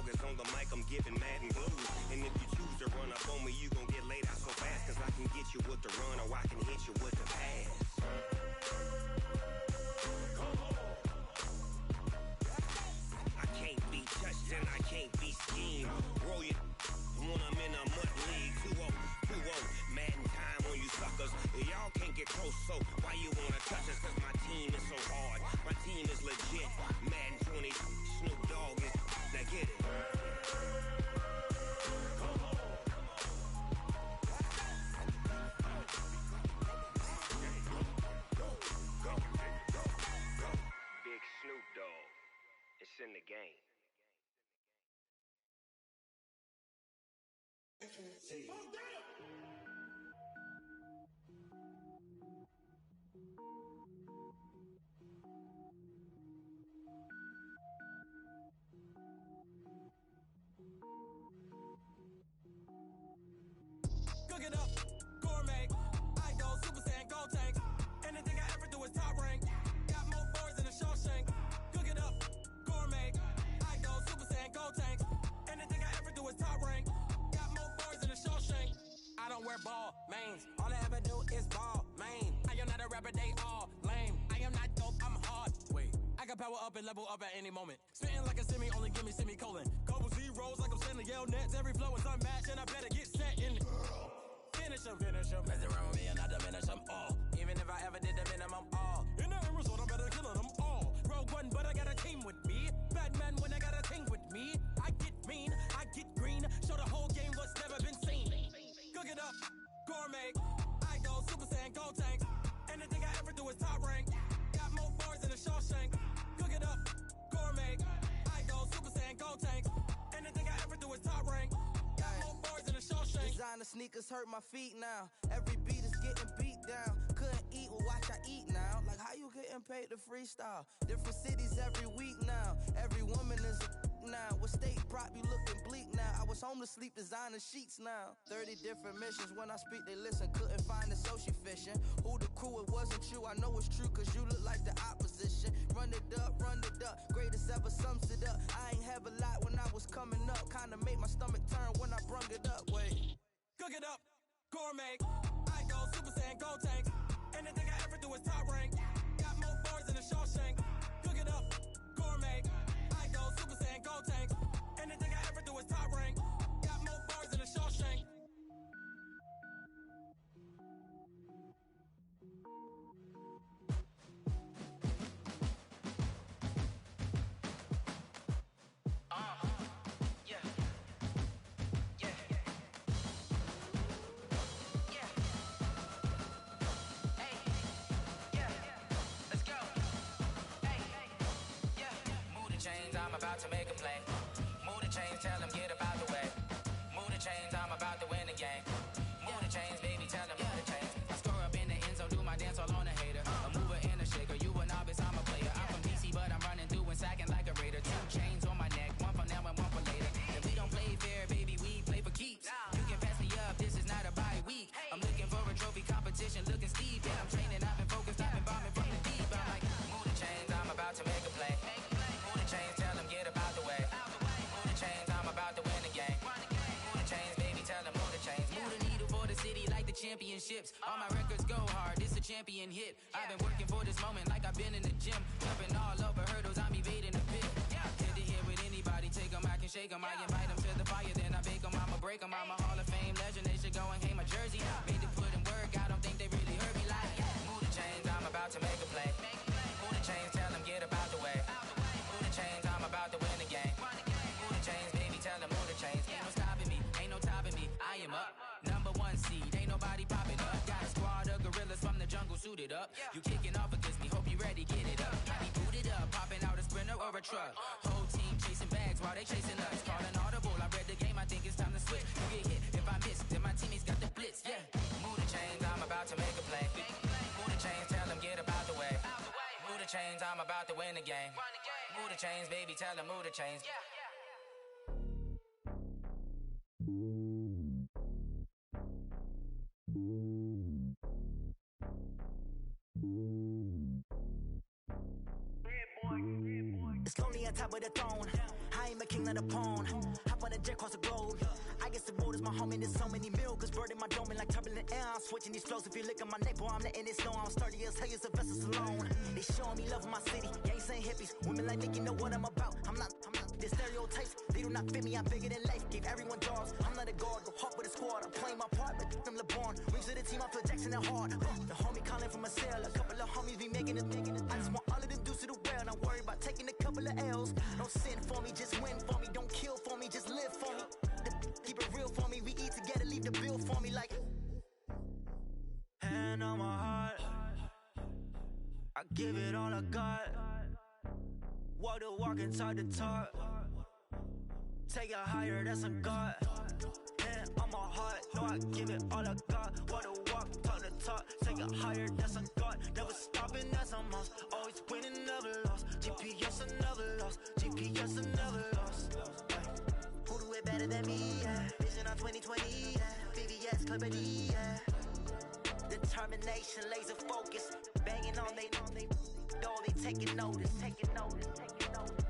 Dog is on the mic, I'm giving Madden blues. And if you choose to run up on me, you gon' get laid out so fast. Cause I can get you with the run or I can hit you with the pass. I can't be touched and I can't be schemed. Roll you when I'm in a mud league. 2-0, 2-0, Madden time on you suckers. Y'all can't get close, so why you wanna touch us? Cause my team is so hard, my team is legit. Madden 20, Snoop Dogg is, now get it. Big Snoop Dogg, it's in the game. Cook it up, gourmet. I go Super Saiyan, gold tank. Anything I ever do is top rank. Got more boards than a Shawshank. Cook it up, gourmet. I go Super Saiyan, gold tank. Anything I ever do is top rank. Got more boards than a Shawshank. I don't wear ball mains. All I ever do is ball main. I am not a rapper, they all lame. I am not dope, I'm hard. Wait, I can power up and level up at any moment. Spitting like a semi, only give me semicolon. Couple zeros like I'm sending yell nets. Every flow is unmatched and I better get set in. Finish them. Mess around with me and I diminish them all. Even if I ever did the minimum all. In the end result, I'm better killing them all. Rogue One, but I got a team with me. Batman when I got a team with me. I get mean, I get green. Show the whole game what's never been seen. Cook it up, gourmet. I go Super Saiyan, gold tank. Anything I ever do is top rank. Got more boards than a Shawshank. Cook it up, gourmet. I go Super Saiyan, gold tank. Anything I ever do is top rank. Got more boards than a Shawshank. Designer sneakers hurt my feet now. Every beat is getting beat down. Couldn't eat, well watch I eat now. Like how you getting paid to freestyle? Different cities every week now. Every woman is a now. What state prop you looking bleak now? I was home to sleep, designer sheets now. 30 different missions. When I speak, they listen. Couldn't find it, so she fishing. Who the crew? It wasn't you. I know it's true, cause you look like the opposition. Run it up, greatest ever sums it up. I ain't have a lot when I was coming up. Kinda made my stomach turn when I brung it up. Wait. Cook it up, gourmet. I go Super Saiyan, gold tank. Anything I ever do is top rank. Got more boards than a Shawshank. Cook it up, gourmet. I go Super Saiyan, gold tank. Anything I ever do is top rank. Got more boards than a Shawshank. I'm about to make a play. Move the chains, tell them get about the way. Move the chains, I'm about to win the game. Move the chains, baby, tell them move the chains. I score up in the end zone, do my dance all on a hater. A mover and a shaker, you a novice, I'm a player. I'm from DC, but I'm running through and sacking like a raider. 2 chains on my neck, one for now and one for later. If we don't play fair, baby, we play for keeps. You can pass me up, this is not a bye week. I'm looking for a trophy competition, looking steep. Yeah, I'm training, I've been focused, I've been bombing from the deep. I'm like, move the chains, I'm about to make a play. Move the chains, tell them get about the way. Move the chains, I'm about to win the game. Move the chains, baby, tell them move the chains. Move the needle for the city like the championships. All my records go hard, this a champion hit. I've been working for this moment like I've been in the gym. Jumping all over hurdles, I'm evading the pit. Head to head with anybody, take them, I can shake them. I invite them to the fire, then I bake them, I'ma break them. I'm a Hall of Fame legend, they should go and hang my jersey. Made to put in work, I don't think they really heard me like. Move the chains, I'm about to make a play. Move the chains, tell them get about the way. Move the chains, I'm about to win the game. Move the chains, baby, tell them move the chains. Ain't no stopping me, ain't no topping me. I am up, number 1 seed, ain't nobody popping up. Got a squad of gorillas from the jungle suited up. You kicking off against me, hope you ready, get it up. I be booted up, popping out a sprinter or a truck. Whole team chasing bags while they chasing us. Calling audible, I read the game, I think it's time to switch. You get hit, if I miss, then my teammates got the blitz, yeah. Move the chains, I'm about to make a play. Move the chains, tell them get about the way. Move the chains, I'm about to win the game. Move the chains, baby, tell them move the chains. Red boy. It's lonely on top of the throne. I ain't a king, not a pawn. Hop on a jet across the globe. I guess the road is my home and there's so many milkers burning my dome like turbulent air. I'm switching these flows. If you look at my neck, boy, I'm letting it snow. I'm sturdy as hell, as a vessel alone. They showing me love in my city. Gangs ain't hippies. Women like me, you know what I'm about. I'm not. The stereotypes, they do not fit me. I'm bigger than life. Gave everyone jobs. I'm not a guard. Go hard with a squad. I'm playing my part, but them LeBron. Rings to the team, I feel Jackson and hard. The homie calling from a cell. A couple of homies be making it. I just want all of them dudes to do well. Not worry about taking a couple of L's. Don't sin for me, just win for me. Don't kill for me, just live for me. Keep it real for me. We eat together, leave the bill for me like. Hand on my heart, I give it all I got. Walk the walk and talk the talk. Take it higher, that's a God. Hand on my heart, no, I give it all I got. Walk the walk, talk the talk. Take it higher, that's a God. Never stopping, that's a must. Always winning, never lost. GPS, I never lost. GPS, I never lost. Who do it better than me? Yeah. Vision on 2020. Yeah. VVS, Clippity. Yeah. Determination, laser focus. Banging on they door, they taking notice. Taking notice, taking notice.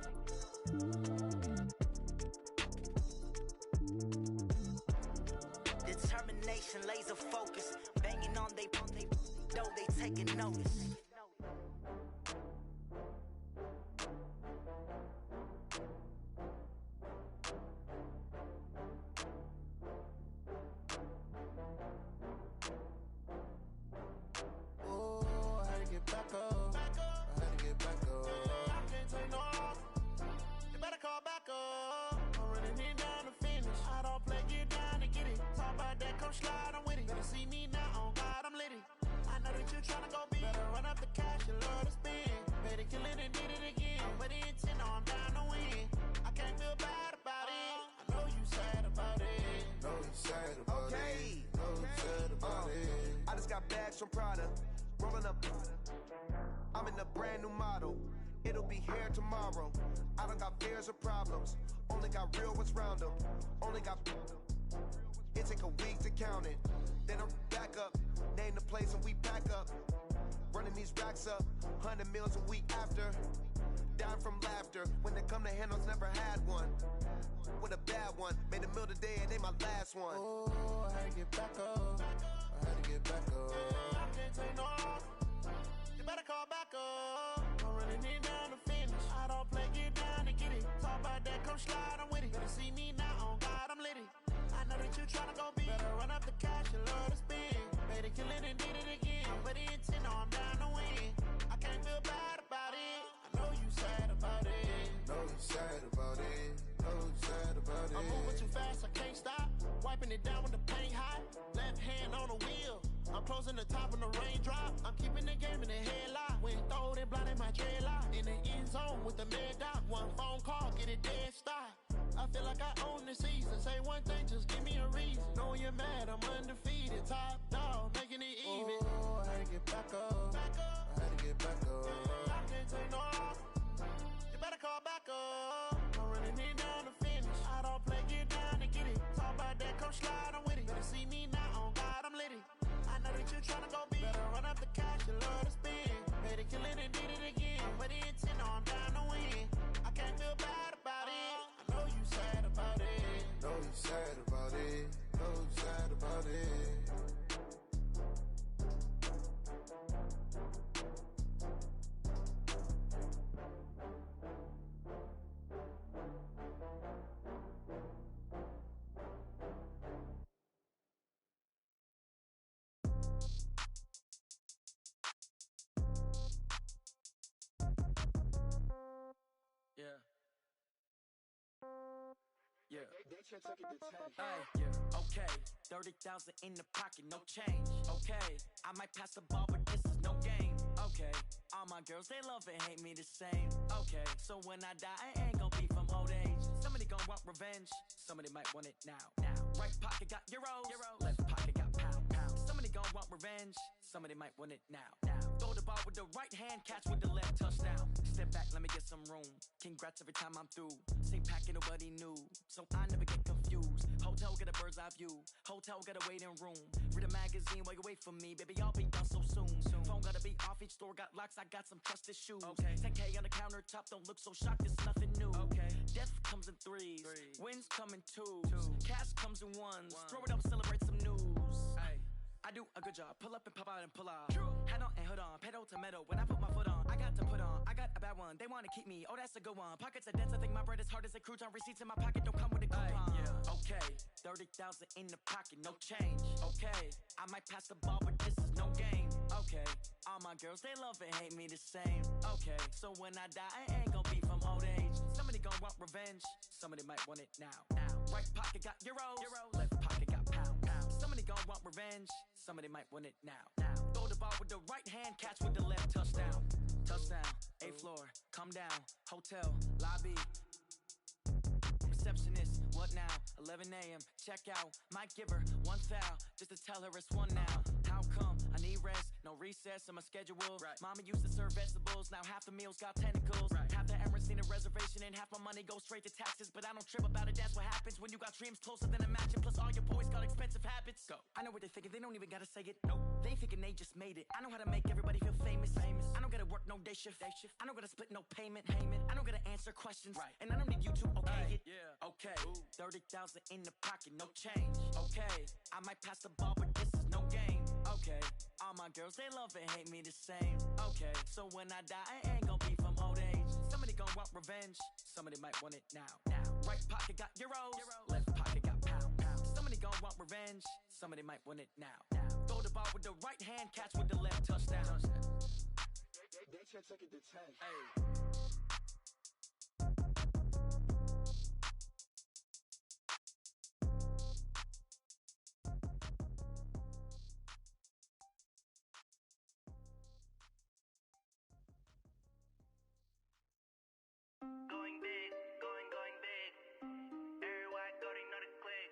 Determination, laser focus. Banging on they door, they taking notice. From Prada, rolling up. I'm in a brand new model. It'll be here tomorrow. I don't got fears or problems. Only got real what's round them. Only got. It take a week to count it. Then I'm back up. Name the place and we back up. Running these racks up. 100 meals a week after. Dying from laughter. When it come to handles, never had one. With a bad one. Made a meal today and they my last one. Oh, I had to get back up. I had to get back up. I can't take no loss. You better call back up. I'm running it down to finish. I don't play, get down to get it. Talk about that, come slide, I'm with it. Better see me now, on God, I'm litty. I know that you tryna go big. Better run up the cash, you love to spend. Better kill it and did it again. I'm with the intent, no, I'm down to win. I can't feel bad about it. I know you sad about it. Know you sad about it. Know you sad about it. I'm moving too fast, I can't stop. Wiping it down when the paint hot. Left hand on the wheel. I'm closing the top when the raindrop. I'm keeping the game in the headlock. When throwed and blinded my dreadlock. In the end zone with the mad dot. One phone call, get it dead stop. I feel like I own the season. Say one thing, just give me a reason. Knowing you're mad, I'm undefeated. Top dog, making it even. Oh, I had to get back up. I had to get back up. I can't take no loss. You better call back up. I'm running it down to finish. I don't play, get down to get it. Talk about that, come slide, I'm with it. Better see me now, on God, I'm litty. I know that you tryna go big. Better run up the cash, you love to spend. Better kill it and did it again. But the intent, no, I'm down to win. I can't feel bad about it. I know you sad about it. Know you sad about it. Know you sad about it. Yeah. Hey, yeah. Okay. 30,000 in the pocket, no change. Okay. I might pass the ball, but this is no game. Okay. All my girls, they love and hate me the same. Okay. So when I die, I ain't gonna be from old age. Somebody gonna want revenge. Somebody might want it now. Right pocket got euros. Left pocket got pound. Somebody gonna want revenge. Somebody might want it now. Throw the ball with the right hand, catch with the left, touchdown. Step back, let me get some room. Congrats every time I'm through. Same packet, nobody knew, so I never get confused. Hotel got a bird's eye view. Hotel got a waiting room. Read a magazine while you wait for me, baby. I'll be done so soon. Phone gotta be off each store got locks, I got some trusted shoes. Okay. 10K on the countertop, don't look so shocked, it's nothing new. Okay. Death comes in threes, wins come in twos. Cash comes in ones, throw it up, celebrate some news. Ay. I do a good job, pull up and pop out and pull out. True. Head on and hood on, pedal to metal. When I put my foot on, I got to put on. I got a bad one, they want to keep me. Oh, that's a good one. Pockets are dense, I think my bread is hard as a crouton. Receipts in my pocket don't come with a coupon. Yeah. Okay, 30,000 in the pocket, no change. Okay, I might pass the ball, but this is no game. Okay, all my girls, they love and hate me the same. Okay, so when I die, I ain't gonna be from old age. Somebody gonna want revenge, somebody might want it now. Right pocket got euros, left pocket got pounds. Somebody gonna want revenge, somebody might want it now. Throw the ball with the right hand, catch with the left, touchdown. Touchdown, 8th floor, come down, hotel, lobby. Receptionist, what now? 11 a.m., check out. Might give her one foul, just to tell her it's one now. How come? I need rest, no recess in my schedule. Right. Mama used to serve vegetables, now half the meals got tentacles. Right. Half the errands need a reservation and half my money goes straight to taxes. But I don't trip about it, that's what happens when you got dreams closer than a mansion. Plus all your boys got expensive habits. Go. I know what they're thinking, they don't even gotta say it. Nope. They thinking they just made it. I know how to make everybody feel famous. I don't gotta work no day shift. I don't gotta split no payment. I don't gotta answer questions. Right. And I don't need you to okay it. Yeah. Okay, 30,000 in the pocket, no change. Okay, I might pass the ball, but this is no game. Okay, all my girls, they love and hate me the same. Okay, so when I die, I ain't gonna be from old age. Somebody gonna want revenge, somebody might want it now. Right pocket got euros, left pocket got pounds. Somebody gonna want revenge, somebody might want it now. Throw the ball with the right hand, catch with the left, touchdown. They should take it to 10. Hey. Going big, going big. Everywhere I go, they know the click.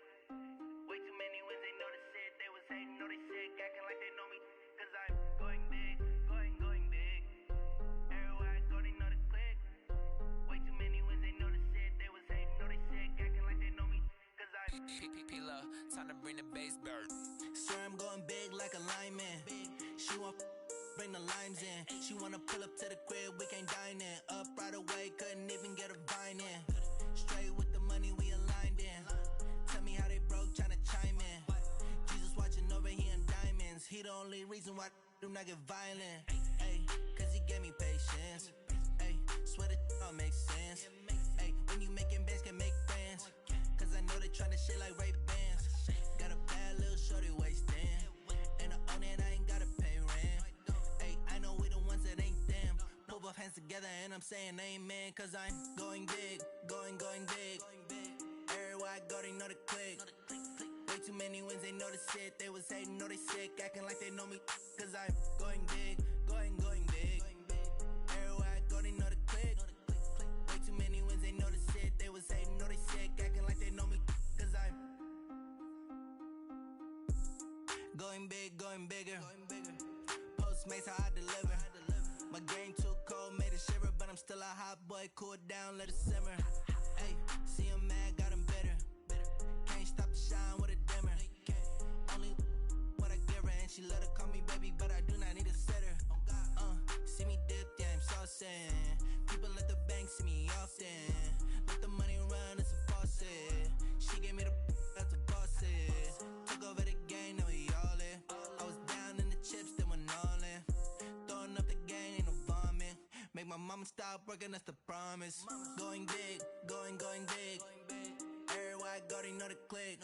Way too many wins, they know the shit. They was hating, know they sick, acting like they know me. Cause I'm going big, going big. Everywhere I go, they know the click. Way too many wins, they know the shit. They was hating, know they sick, acting like they know me. Cause I'm P-P-P-Love, time to bring the bass bird. swear I'm going big like a lineman. She want bring the limes in. She wanna pull up to the crib, we can't dine in. Up right away, couldn't even get a vine in. Straight with the money, we aligned in. Tell me how they broke, tryna chime in. Jesus watching over, he in diamonds. He the only reason why I do not get violent. Ay, cause he gave me patience. Ay, swear that all makes sense. Ay, when you making bands, can make friends. Cause I know they tryna shit like Ray-Bans. Got a bad little shorty wasting. And I own it, I ain't gotta pay rent. Ay, I know we the ones that ain't them. Put both hands together and I'm saying amen. Cause I'm going big, going big. Everywhere I go, they know the click. Way too many wins, they know the shit. They was hating, know they sick, acting like they know me. Cause I'm going big, going big. Everywhere I go, they know the click. Way too many wins, they know the shit. They was hating, know they sick, acting like they know me. Cause I'm going big, going bigger. Postmates how I deliver. My game too cold, made it shiver, but I'm still a hot boy. Cool down, let it simmer. Hey, see him mad, got him bitter. Can't stop the shine with a dimmer. Only what I give her, and she let her call me baby, but I do not need a sitter. See me dip, yeah, I'm saucing. People let the bank see me often. Let the money run, it's a faucet. She gave me the that's a boss it. Took over the game, now we all in. I was down in the chips, then went all in. Throwing up the game, ain't no vomit. Make my mama stop working, that's the promise. Going big, going big. Everywhere I go, they know the click.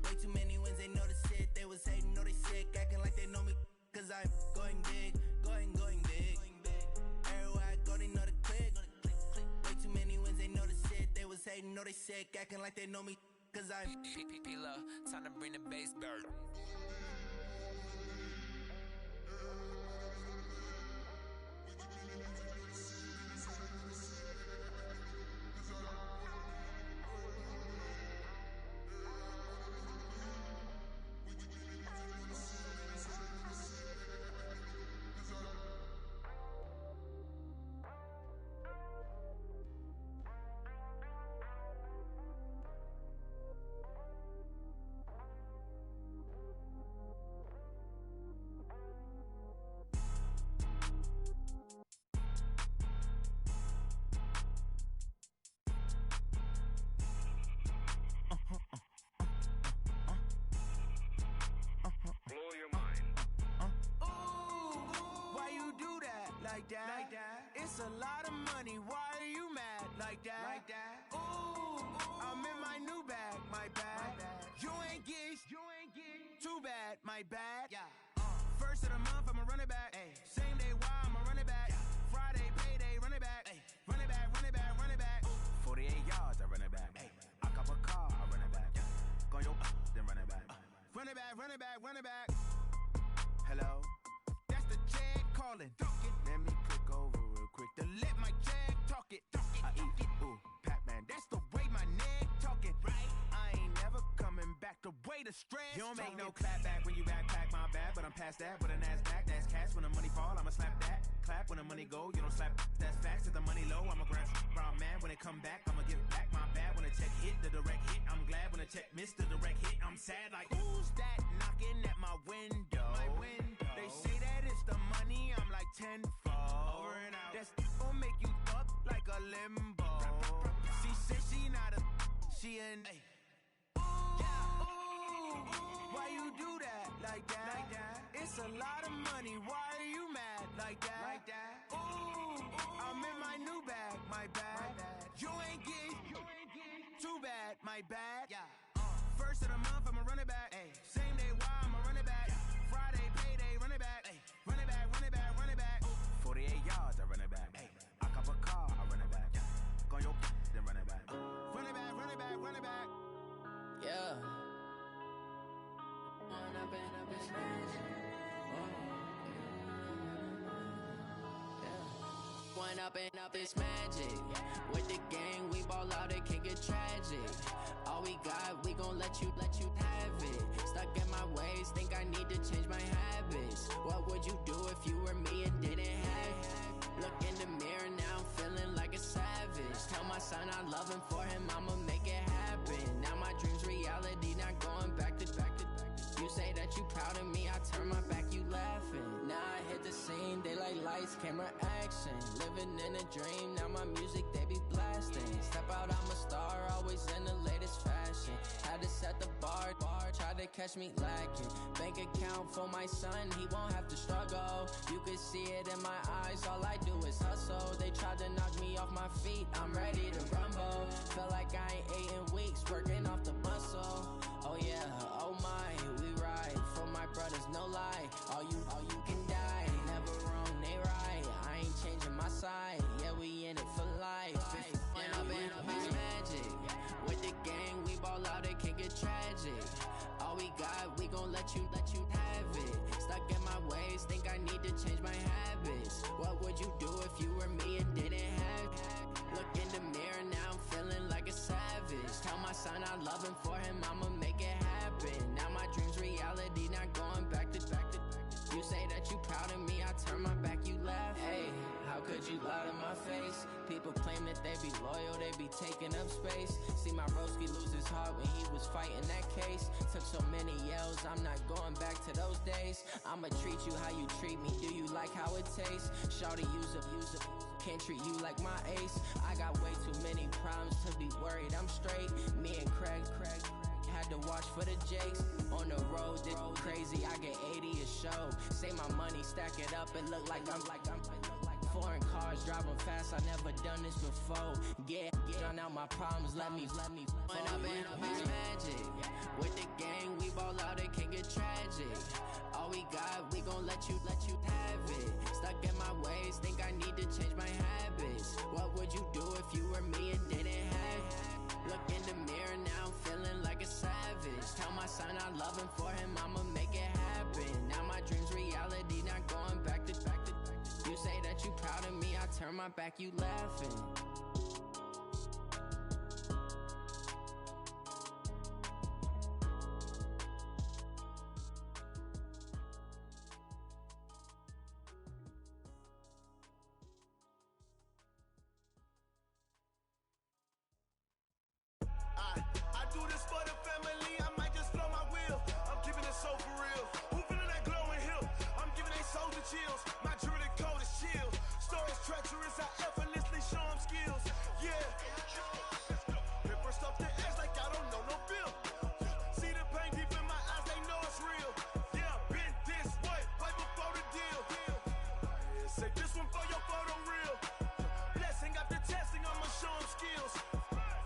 Way too many wins, they know the shit. They was hating, know they sick, acting like they know me. Cause I'm going big, going big. Everywhere I go, they know the click. Way too many wins, they know the shit. They was hating, know they sick, acting like they know me. Cause I'm P-P-P-Love, time to bring the bass bird. like that. It's a lot of money, why are you mad like that? Ooh, I'm in my new bag, my bad. You ain't get too bad, my bad. First of the month, I'ma run it back. Same day, why I'ma run it back. Friday, payday, run it back. Run it back, run it back, run it back. 48 yards, I run it back. I cop a car, I run it back. Go your then run it back. Run it back, run it back, run it back. Hello, that's the jag calling. Let me click over real quick to let my jag talk it. I eat it, ooh, Pac-Man, that's the way my neck talking. I ain't never coming back the way the stress. You don't make no clap back when you backpack, my bad, but I'm past that with an ass back. That's cash when the money fall, I'ma slap that. Clap when the money go, you don't slap. That's facts. If the money low, I'ma grab brown man when it come back. I'ma give back my bad when the check hit the direct hit. I'm glad when the check missed the direct hit. I'm sad like who's that knocking at my window? They say that it's the money. I'm like tenfold. Over and out. That's gon' make you up like a limbo. She said she not a. She an. Why you do that like that? It's a lot of money. Why are you mad like that? Ooh, I'm in my new bag, my bad. You ain't get too bad, my bad. First of the month, I'ma run it back. Same day, why I'ma run it back. Friday, payday, run it back. Run it back, run it back, run it back. 48 yards, I run it back. I cop a car, I run it back. Go your then run it back. Run it back, run it back, run it back. Yeah. Run up and up, it's magic. One up and up, it's magic. With the gang, we ball out, it can get tragic. All we got, we gon' let you have it. Stuck in my ways, think I need to change my habits. What would you do if you were me and didn't have it? Look in the mirror, now I'm feeling like a savage. Tell my son I love him, for him I'ma make it happen. Now my dream's reality, not going back to. You say that you proud of me, I turn my back, you laughing. Now I hit the scene, they like lights, camera, action. Living in a dream, now my music, they be blasting. Step out, I'm a star, always in the latest fashion. Had to set the bar, try to catch me lacking. Bank account for my son, he won't have to struggle. You can see it in my eyes, all I do is hustle. They tried to knock me off my feet, I'm ready to rumble. Feel like I ain't ate in weeks, working off the muscle. Oh yeah, oh my, we ride for my brothers, no lie. All you can die, never wrong, they right. I ain't changing my side, yeah, we in it for life. When up and up, it's magic. With the gang, we ball out, it can get tragic. All we got, we gon' let you have it. Stuck in my ways, think I need to change my habits. What would you do if you were me and didn't have it? Look in the mirror, now I'm feeling like a savage. Tell my son I love him, for him I'ma make it happen. Now my dream's reality, not going back to. You say that you proud of me, I turn my back, you laugh. Hey, how could you lie to my face? People claim that they be loyal, they be taking up space. See my broski lose his heart when he was fighting that case. Took so many yells, I'm not going back to those days. I'ma treat you how you treat me, do you like how it tastes? Shawty, use up, can't treat you like my ace. I got way too many problems to be worried, I'm straight. Me and Craig had to watch for the Jakes. On the road, this crazy, I get 80 a show. Say my money, stack it up, it look like I'm foreign cars, driving fast, I never done this before. Get drown out my problems, let me When up and up, it's magic. With the gang, we ball out, it can get tragic. All we got, we gon' let you have it. Stuck in my ways, think I need to change my habits. What would you do if you were me and didn't have it? Look in the mirror, now I'm feeling like a savage. Tell my son I love him, for him I'ma make it happen. Now my dream's reality, not going back to. You say that you proud of me, I turn my back, you laughing. I do this for the family, I might just blow my wheel. I'm keeping it so for real. Who feeling that glowing hill? I'm giving they soldier chills. My jewelry coat is chill. Stories treacherous, I effortlessly show them skills. Say this one for your photo reel. Blessing after testing, I'ma show them skills.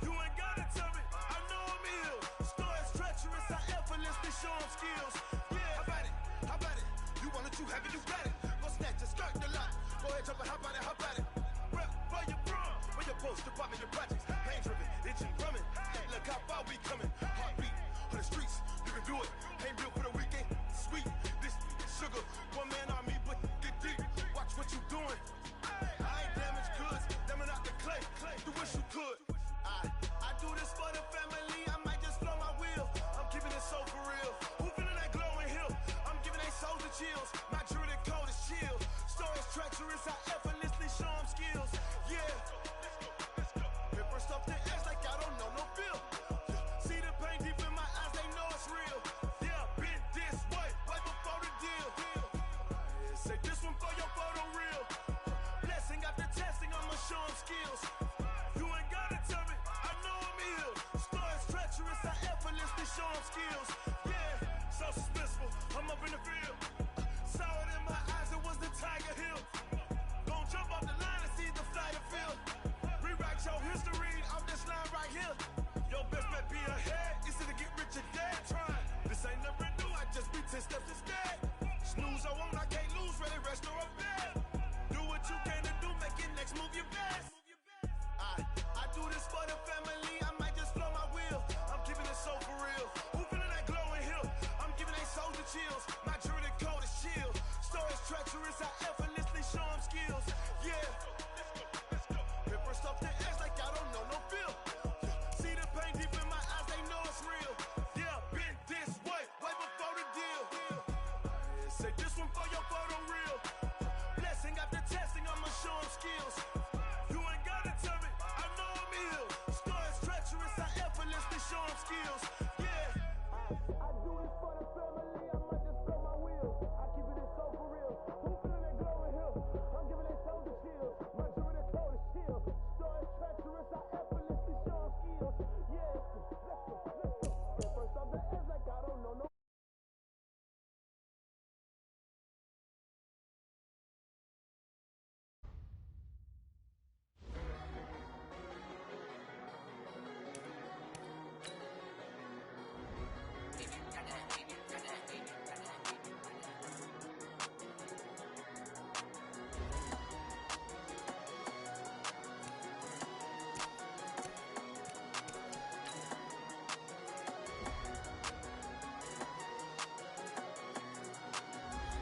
You ain't gotta tell me, I know I'm ill. Stories treacherous, I effortlessly show them skills. Yeah, how about it? How about it? You want it, you have it, you got it. Go snatch your skirt the lot. Go ahead, jump it, how about it? How about it? Rep for your bro, where your post, department, your projects. Pain driven, itching, drumming. Hey, look how far we coming. Heartbeat on the streets, you can do it. Ain't built for the weekend. Sweet, this sugar, one man army, but get deep. Watch what you doing. I ain't damaged goods, damn out the clay. You wish you could. I do this for the family. I might just blow my wheel. I'm keeping it so for real. Who feeling that glowing hill? I'm giving they souls the chills. My druidic code is chill. Stories treacherous, I effortlessly show them skills. Yeah. Paper stuff the edge like I don't know no feel. See the pain deep in my eyes, they know it's real. Yeah, been this way, right before the deal. Say this one for your photo reel. Blessing after testing, I'ma show them skills. You ain't gotta tell me, I know I'm ill. Stories treacherous, I effortlessly show them skills. Yeah, so suspenseful, I'm up in the field. Saw it in my eyes, it was the Tiger Hill. Gon' jump off the line and see the flight of field. Rewrite your history off this line right here. Your best bet be ahead, it's to get rich or dead trying. This ain't never new, I just be 10 steps instead. Snooze I won't, I can't lose, ready, rest or a bed. Do what you can to do, make it next move your best. I do this for the family, I might just blow my wheel. I'm keeping it so for real. Who feeling that glowing hill? I'm giving they souls the chills. My druidic code is chill. Stories treacherous, I effortlessly show them skills. Yeah. Paper stuff the edge like I don't know no feel. See the pain deep in my eyes, they know it's real. Yeah, been this way, way before the deal. Say this one for your photo reel. Blessing after testing, I'ma show them skills. You ain't gotta tell me, I know I'm ill. Stories treacherous, I effortlessly show them skills. Yeah. I do this for the family, I might just blow my wheel. I keep it so for real. Who feeling that glowing hill? I'm giving they souls the chills. My druidic code is chill. Stories treacherous, I effortlessly show them skills. Yeah. Let's go. First off the edge like I don't know no.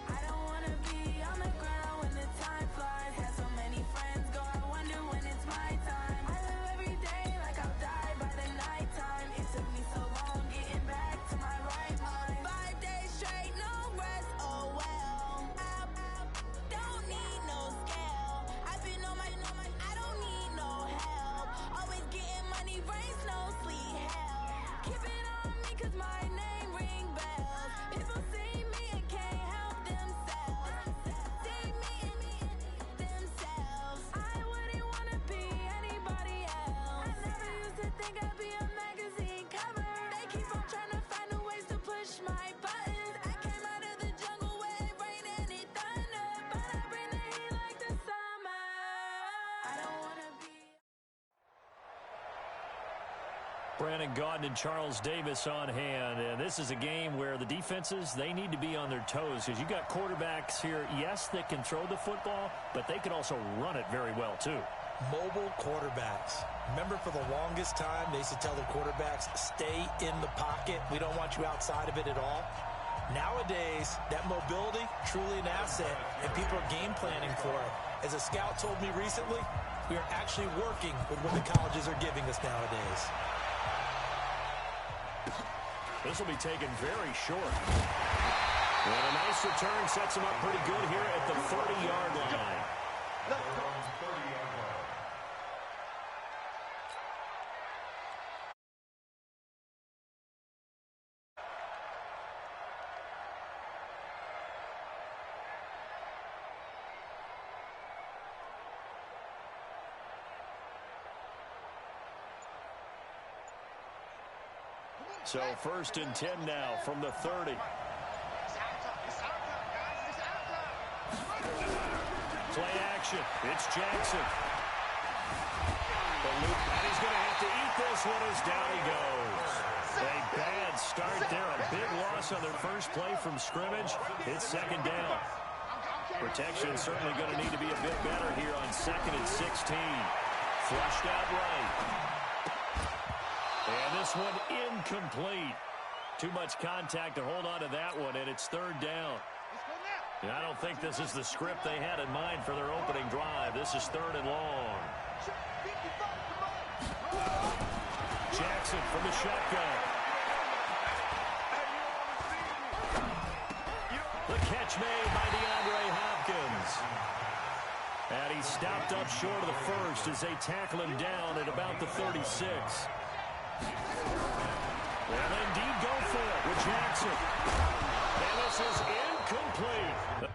I don't wanna be on the ground when the time flies. Had so many friends go, I wonder when it's my time. I live every day like I'll die by the nighttime. It took me so long getting back to my right mind. 5 days straight, no rest, oh well. I don't need no scale. I've been on my, I don't need no help. Always getting money, rain, snow, sleet, hell. Keep it on me 'cause my name ring bells. People see me and can't help themselves. See me and themselves. I wouldn't wanna be anybody else. I never used to think I'd be a magazine cover. They keep on trying to find new ways to push my buttons. I came out of the jungle where it rained and it thunder, but I bring the heat like the summer. I don't wanna be. Brandon Gaudin and Charles Davis on hand, and this is a game where the defenses, they need to be on their toes because you got quarterbacks here, yes, that can throw the football, but they can also run it very well too. Mobile quarterbacks. Remember, for the longest time, they used to tell the quarterbacks, stay in the pocket. We don't want you outside of it at all. Nowadays, that mobility, truly an asset, and people are game planning for it. As a scout told me recently, we are actually working with what the colleges are giving us nowadays. This will be taken very short. And a nice return sets him up pretty good here at the 30-yard line. So 1st and 10 now from the 30. Play action. It's Jackson. And he's going to have to eat this one as down he goes. A bad start there. A big loss on their first play from scrimmage. It's second down. Protection certainly going to need to be a bit better here on 2nd and 16. Flushed out right. And this one incomplete. Too much contact to hold on to that one, and it's third down. And I don't think this is the script they had in mind for their opening drive. This is third and long. Jackson from the shotgun. The catch made by DeAndre Hopkins. And he stopped up short of the first as they tackle him down at about the 36. Well, indeed, go for it with Jackson. And this is incomplete.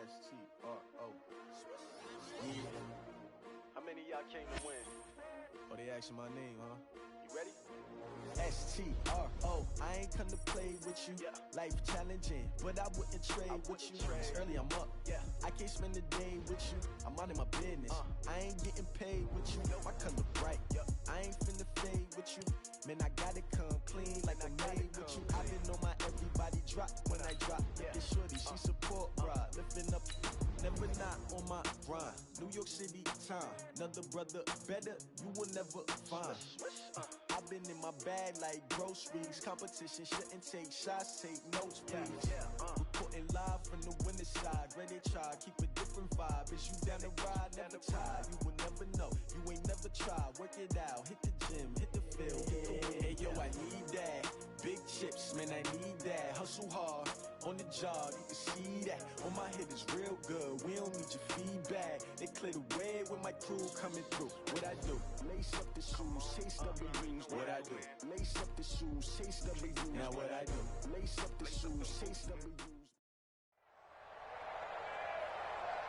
S-T-R-O. How many of y'all came to win? Oh, they asking my name, huh? You ready? S-T-R-O. I ain't come to play with you. Life challenging, but I wouldn't trade with you. It's early, I'm up. I can't spend the day with you. I'm out of my business. I ain't getting paid with you. My color bright. I ain't finna fade with you. Man, I gotta come clean like I made with you. I been on my everybody drop when I drop. This shorty, she support ride. Lifting up, never not on my grind. New York City time. Another brother better, you will never find. I've been in my bag like groceries. Competition shouldn't take shots, take notes, please. Reporting live from the winning side. Ready to try, keep a different vibe. Is you down the ride, never tired. You will never know, you ain't never tried. Work it out, hit the gym, hit the field. Hey yo, I need that. Big chips, man, I need that. Hustle hard, on the job, you can see that. On my head is real good, we don't need your feedback. They clear the way with my crew coming through. What I do? Lace up the shoes, chase W's. What I do? Lace up the shoes, chase W's. Now what I do? Lace up the shoes, chase W's.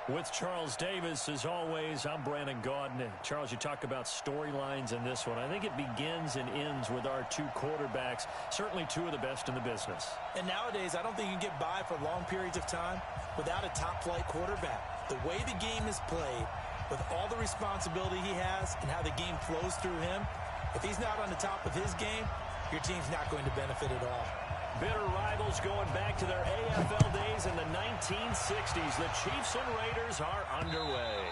With Charles Davis, as always, I'm Brandon Gaudin. Charles, you talk about storylines in this one. I think it begins and ends with our two quarterbacks, certainly two of the best in the business. And nowadays, I don't think you can get by for long periods of time without a top-flight quarterback. The way the game is played, with all the responsibility he has and how the game flows through him, if he's not on the top of his game, your team's not going to benefit at all. Bitter rivals going back to their AFL days in the 1960s. The Chiefs and Raiders are underway.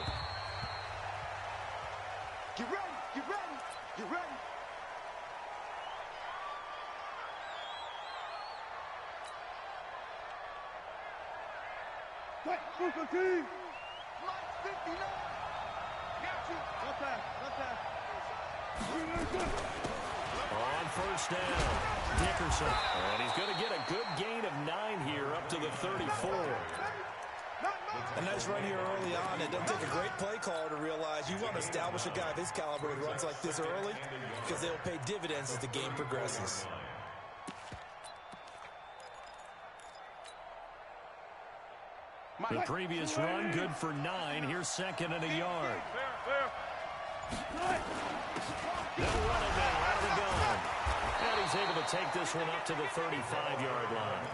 Get ready, get ready, get ready. Super team! Mike 59! Got you! Left pass. On first down, Dickerson. And he's going to get a good gain of 9 here up to the 34. A nice run here early on. It doesn't take a great play caller to realize you want to establish a guy of his caliber with runs like this early because they'll pay dividends as the game progresses. The previous run, good for 9. Here's second and a yard. They'll run it now out of the gun. And he's able to take this one up to the 35-yard line.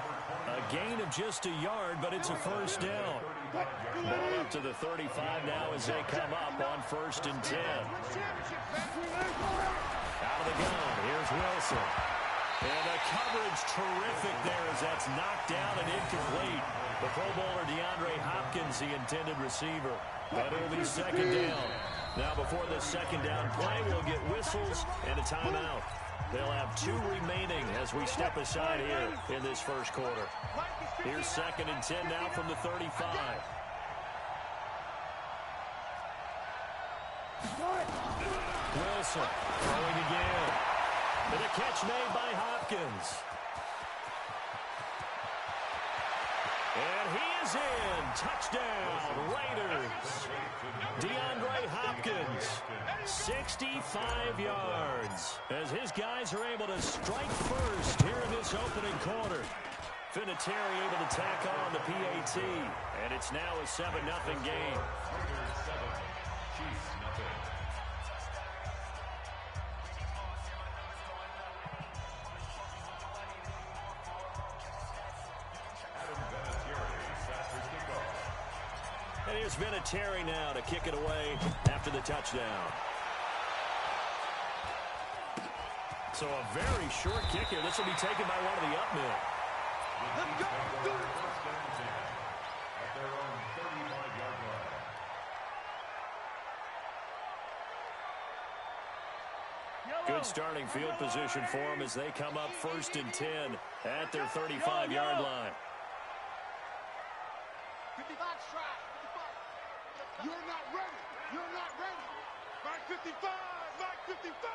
A gain of just a yard, but it's a first down. Ball up to the 35 now as they come up on 1st and 10. Out of the gun, here's Wilson. And the coverage terrific there as that's knocked down and incomplete. The Pro Bowler DeAndre Hopkins, the intended receiver. But it'll be second down. Now before the second down play, we'll get whistles and a timeout. They'll have 2 remaining as we step aside here in this first quarter. Here's 2nd and 10 now from the 35. Wilson throwing again. And a catch made by Hopkins. And he is in. Touchdown, Raiders. DeAndre Hopkins, 65 yards. As his guys are able to strike first here in this opening quarter. Vinatieri able to tack on the PAT. And it's now a 7-0 game. And here's Vinatieri now to kick it away after the touchdown. So a very short kick here. This will be taken by one of the up men. Let's go. First and 10 at their own 35-yard line. Good starting field position for them as they come up 1st and 10 at their 35-yard line. 55 strike. 55. You're not ready. You're not ready. Mark 55. Mark 55.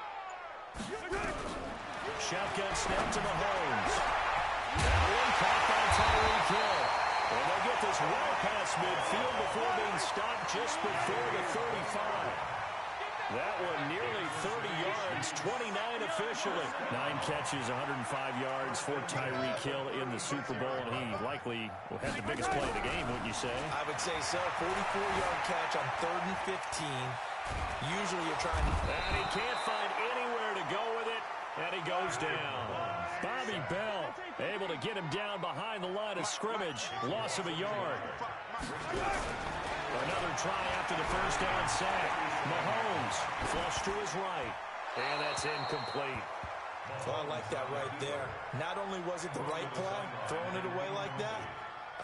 Shotgun snap to Mahomes. That one caught by Tyreek Hill. And they'll get this well past midfield before being stopped just before the 35. That one nearly 30 yards, 29 officially. 9 catches, 105 yards for Tyreek Hill in the Super Bowl, and he likely had the biggest play of the game, wouldn't you say? I would say so. 44-yard catch on 3rd and 15. Usually you're trying to... And he can't find anywhere to go with it, and he goes down. Bobby Bell able to get him down behind the line of scrimmage. Loss of a yard. Another try after the first down sack. Mahomes flush to his right. And that's incomplete. Well, I like that right there. Not only was it the right play, throwing it away like that,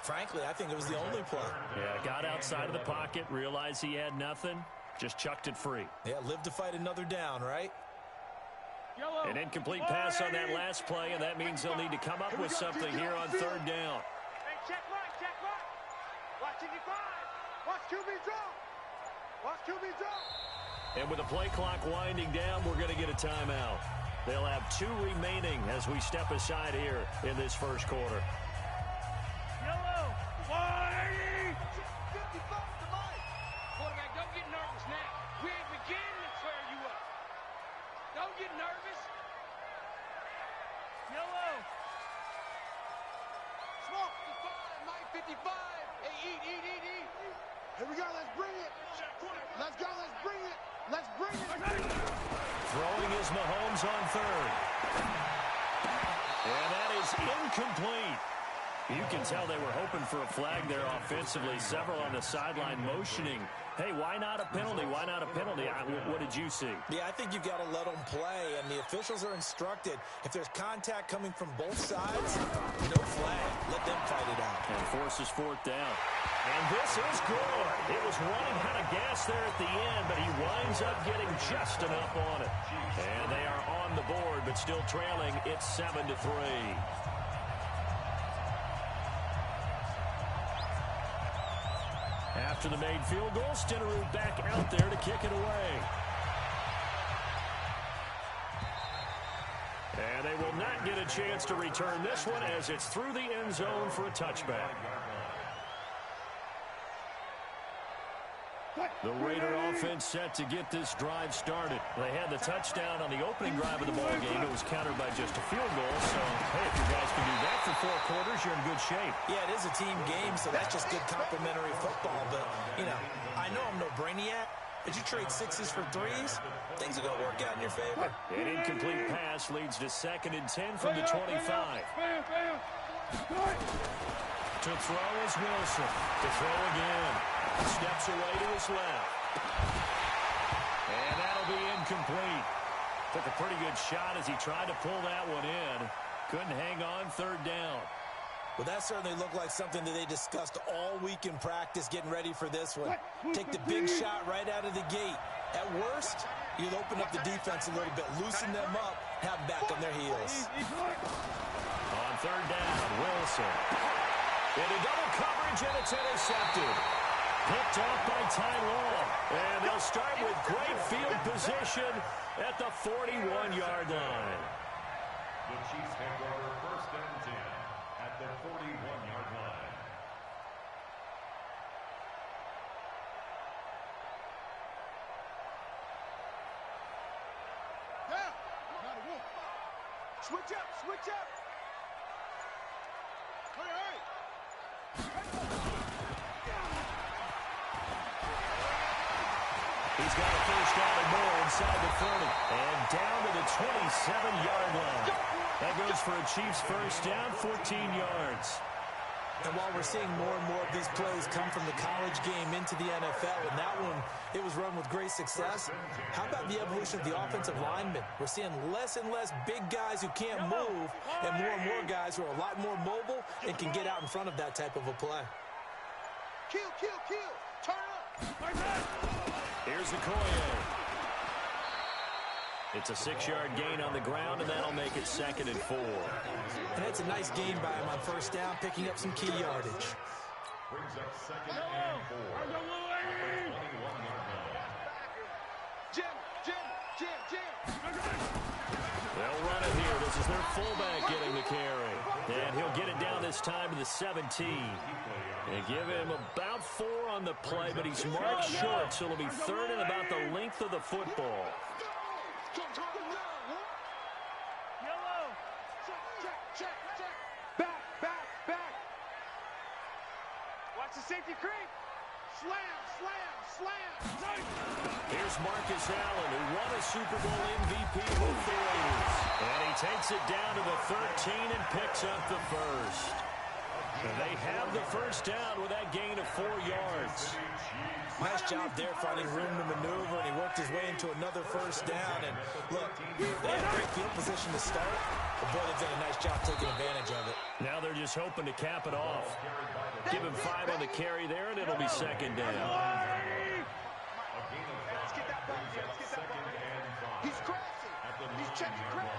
frankly, I think it was the only play. Yeah, got outside of the pocket, realized he had nothing, just chucked it free. Yeah, live to fight another down, right? An incomplete pass on that last play, and that means they'll need to come up with something here on 3rd down. Hey, check right, check right. Watch 55. Watch QB drop. Watch QB drop. And with the play clock winding down, we're going to get a timeout. They'll have 2 remaining as we step aside here in this first quarter. Yellow. 180. 55 to Mike. Quarterback, don't get nervous now. We ain't beginning to clear you up. Don't get nervous. Yellow. Smoke. 55. Mike 55. Hey, eat. Here we go. Let's bring it. Let's go. Let's bring it. Let's bring it. Throwing is Mahomes on 3rd. And that is incomplete. You can tell they were hoping for a flag there offensively. Several on the sideline motioning. Hey, why not a penalty? Why not a penalty? What did you see? Yeah, I think you've got to let them play, and the officials are instructed. If there's contact coming from both sides, no flag. Let them fight it out. And forces 4th down. And this is good. It was running out of gas there at the end, but he winds up getting just enough on it. And they are on the board, but still trailing. It's 7-3. After the made field goal, Stenerud back out there to kick it away. And they will not get a chance to return this one as it's through the end zone for a touchback. The Raider offense set to get this drive started. They had the touchdown on the opening drive of the ball game. It was countered by just a field goal. So, hey, if you guys can do that for 4 quarters, you're in good shape. Yeah, it is a team game, so that's just good complimentary football. But, you know, I know I'm no brainiac. Did you trade 6s for 3s? Things are going to work out in your favor. An incomplete pass leads to 2nd and 10 from the 25. To throw is Wilson. To throw again. Steps away to his left. And that'll be incomplete. Took a pretty good shot as he tried to pull that one in. Couldn't hang on 3rd down. Well, that certainly looked like something that they discussed all week in practice getting ready for this one. Take the big shot right out of the gate. At worst, you'll open up the defense a little bit, loosen them up, have them back on their heels. On 3rd down, Wilson. Into double coverage, and it's intercepted. Picked off by Ty Long. And they'll start with great field position at the 41-yard line. The Chiefs take over 1st and 10 at the 41-yard line. Yeah. Switch up. Switch up. He's got a first down and more inside the 30. And down to the 27-yard line. That goes for a Chiefs first down, 14 yards. And while we're seeing more and more of these plays come from the college game into the NFL, and that one, it was run with great success, how about the evolution of the offensive linemen? We're seeing less and less big guys who can't move and more guys who are a lot more mobile and can get out in front of that type of a play. Kill. Turn up. Here's Okoye. It's a 6-yard gain on the ground, and that'll make it 2nd and 4. And it's a nice gain by him on first down, picking up some key yardage. Brings up 2nd and 4. Jim. They'll run it here. This is their fullback getting the carry. And he'll get it down this time to the 17. They give him about 4 on the play, but he's marked short, so it'll be 3rd and about the length of the football. Yellow. Check. Back. Watch the safety creep. Slam. Here's Marcus Allen, who won a Super Bowl MVP with the Raiders. And he takes it down to the 13 and picks up the first. And they have the first down with that gain of 4 yards. Nice job there finding room to maneuver, and he worked his way into another first down. And look, they had great field position to start, but boy, they've done a nice job taking advantage of it. Now they're just hoping to cap it off. Give him 5 on the carry there, and it'll be 2nd down. Let's get that ball. He's crashing. He's checking crash.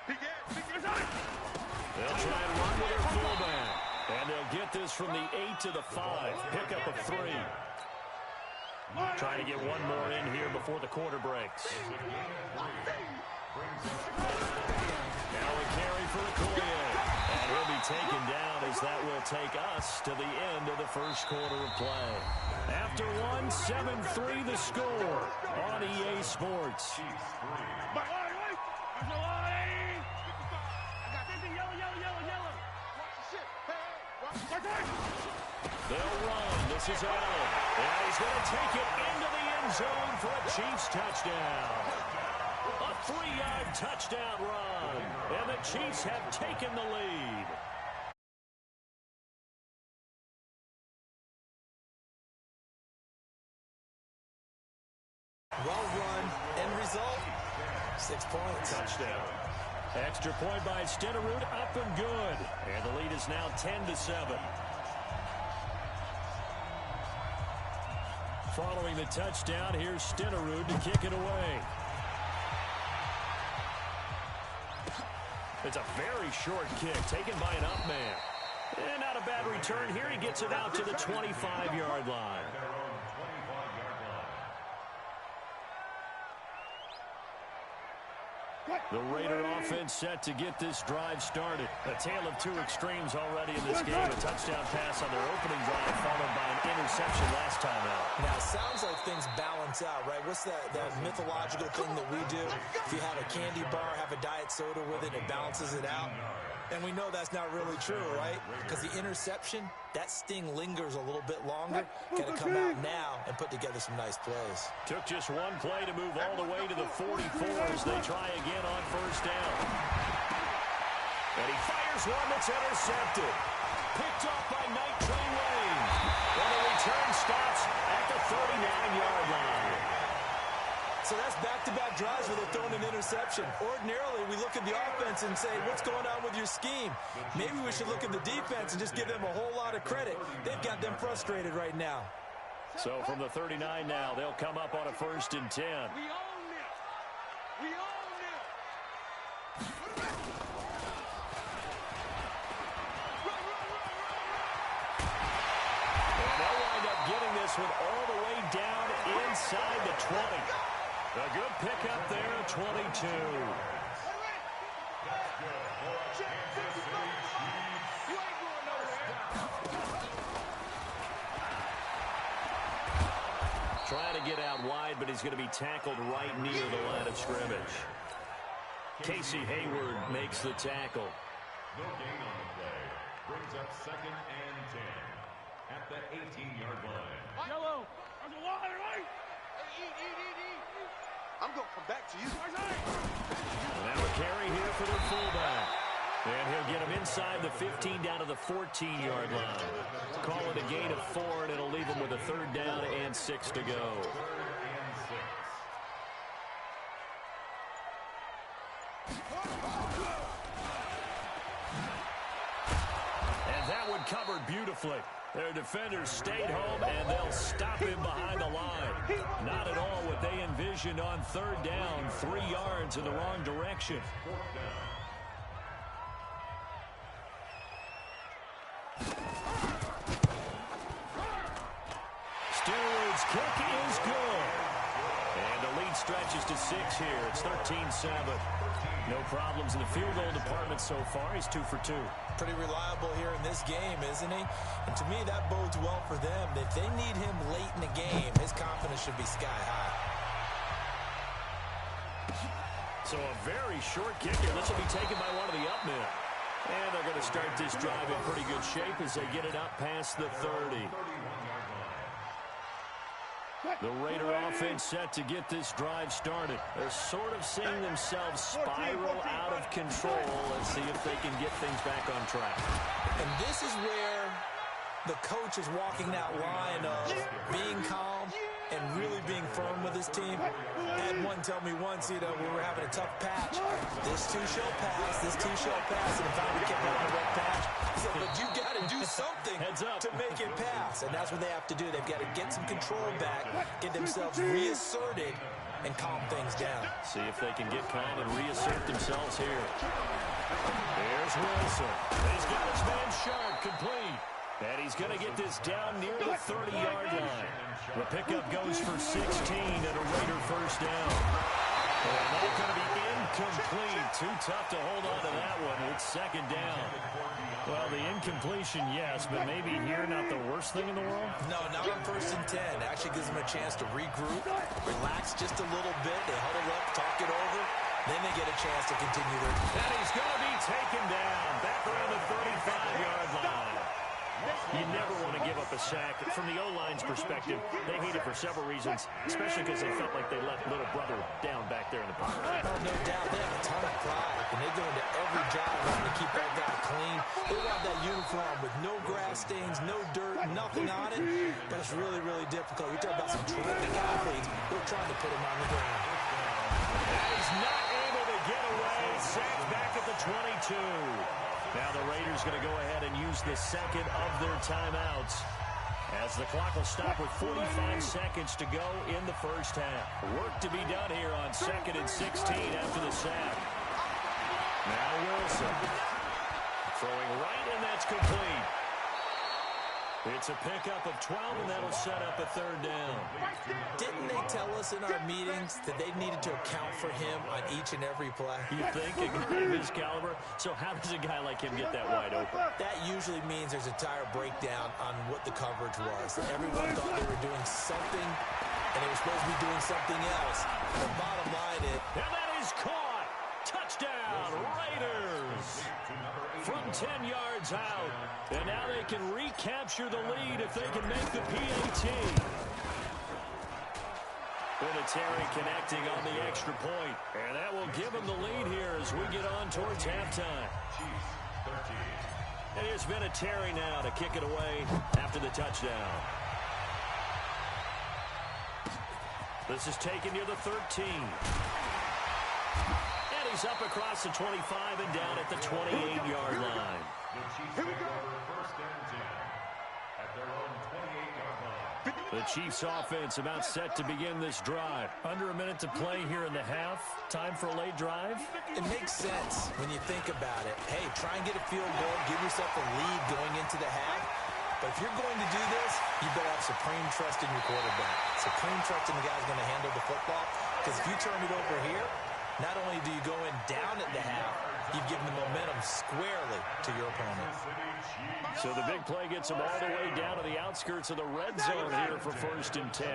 They'll try and run with their fullback. And they'll get this from the 8 to the 5. Pickup of 3. Trying to get one more in here before the quarter breaks. Now a carry for Okoye. And he'll be taken down as that will take us to the end of the first quarter of play. After 1, 7-3 the score on EA Sports. They'll run. This is Allen. And he's going to take it into the end zone for a Chiefs touchdown. A 3-yard touchdown run. And the Chiefs have taken the lead. Well run. End result, 6 points. Touchdown. Extra point by Stenerud, up and good. And the lead is now 10-7. Following the touchdown, here's Stenerud to kick it away. It's a very short kick taken by an up man. And not a bad return here. He gets it out to the 25-yard line. The Raider offense set to get this drive started. A tale of 2 extremes already in this game. A touchdown pass on their opening drive followed by an interception last time out. Now, it sounds like things balance out, right? What's that mythological thing that we do? If you have a candy bar, have a diet soda with it, it balances it out. And we know that's not really true, right? Because the interception, that sting lingers a little bit longer. Got to come out now and put together some nice plays. Took just one play to move all the way to the 44 as they try again on first down. And he fires one that's intercepted. Picked off by Night Train Lane. And the return stops at the 39-yard line. So that's back-to-back drives where they're throwing an interception. Ordinarily, we look at the offense and say, what's going on with your scheme? Maybe we should look at the defense and just give them a whole lot of credit. They've got them frustrated right now. So from the 39 now, they'll come up on a 1st and 10. We own this. We own this. And they'll wind up getting this one all the way down inside the 20. A good pickup there, 22. Trying to get out wide, but he's going to be tackled right near the line of scrimmage. Casey Hayward makes the tackle. No gain on the play. Brings up 2nd and 10 at the 18-yard line. Yellow. There's a wire, right? going to come back to you. And that will carry here for their fullback. And he'll get him inside the 15 down to the 14-yard line. Call it a gain of 4, and it'll leave him with a 3rd down and 6 to go. And that one covered beautifully. Their defenders stayed home, and they'll stop him behind the line. Not at all what they envisioned on 3rd down. 3 yards in the wrong direction. Stewart's kick is good. And the lead stretches to 6 here. It's 13-7. No problems in the field goal department so far. He's 2 for 2. Pretty reliable here in this game, isn't he? And to me, that bodes well for them. If they need him late in the game, his confidence should be sky high. So a very short kicker. This will be taken by one of the up men. And they're going to start this drive in pretty good shape as they get it up past the 30. The Raider offense set to get this drive started. They're sort of seeing themselves spiral out of control. Let's see if they can get things back on track. And this is where the coach is walking that line of being calm and really being firm with his team. I had one tell me once, we were having a tough patch. This too shall pass, this too shall pass. And finally kept having a red patch. He said, but you got to do something to make it pass. And that's what they have to do. They've got to get some control back, get themselves reasserted, and calm things down. See if they can get calm and reassert themselves here. There's Wilson. He's got his man Sharp complete. And he's going to get this down near the 30-yard line. The pickup goes for 16 and a Raider 1st down. And that's going to be incomplete. Too tough to hold on to that one. It's 2nd down. Well, the incompletion, yes, but maybe here not the worst thing in the world? No, not on 1st and 10. Actually gives them a chance to regroup, relax just a little bit. They huddle up, talk it over. Then they get a chance to continue their... And he's going to be taken down back around the 35-yard line. You never want to give up a sack. From the O-line's perspective, they hate it for several reasons, especially because they felt like they let little brother down back there in the pocket. Oh, no doubt. They have a ton of pride, and they go into every job trying to keep that guy clean. They want that uniform with no grass stains, no dirt, nothing on it, but it's really, really difficult. You're talking about some terrific athletes. We're trying to put him on the ground. And he's not able to get away. Sacked back at the 22. Now the Raiders going to go ahead and use the 2nd of their timeouts as the clock will stop with 45 seconds to go in the 1st half. Work to be done here on 2nd and 16 after the sack. Now Wilson throwing right, and that's complete. It's a pickup of 12, and that'll set up a 3rd down. Didn't they tell us in our meetings that they needed to account for him on each and every play? You think a guy of his caliber? So how does a guy like him get that wide open? That usually means there's a tire breakdown on what the coverage was. Everyone thought they were doing something, and they were supposed to be doing something else. The bottom line is... And that is caught! Touchdown, Raiders! From 10 yards out. And now they can recapture the lead if they can make the PAT. Vinatieri connecting on the extra point. And that will give them the lead here as we get on towards halftime. And here's Vinatieri now to kick it away after the touchdown. This is taken near the 13. And he's up across the 25 and down at the 28-yard line. Here we go. 1st and 10 at their own 28-yard line. The Chiefs offense about set to begin this drive. Under a minute to play here in the half. Time for a late drive. It makes sense when you think about it. Hey, try and get a field goal. Give yourself a lead going into the half. But if you're going to do this, you better have supreme trust in your quarterback. Supreme trust in the guy's going to handle the football. Because if you turn it over here, not only do you go in down at the half, you've given the momentum squarely to your opponent. So the big play gets them all the way down to the outskirts of the red zone here for 1st and 10.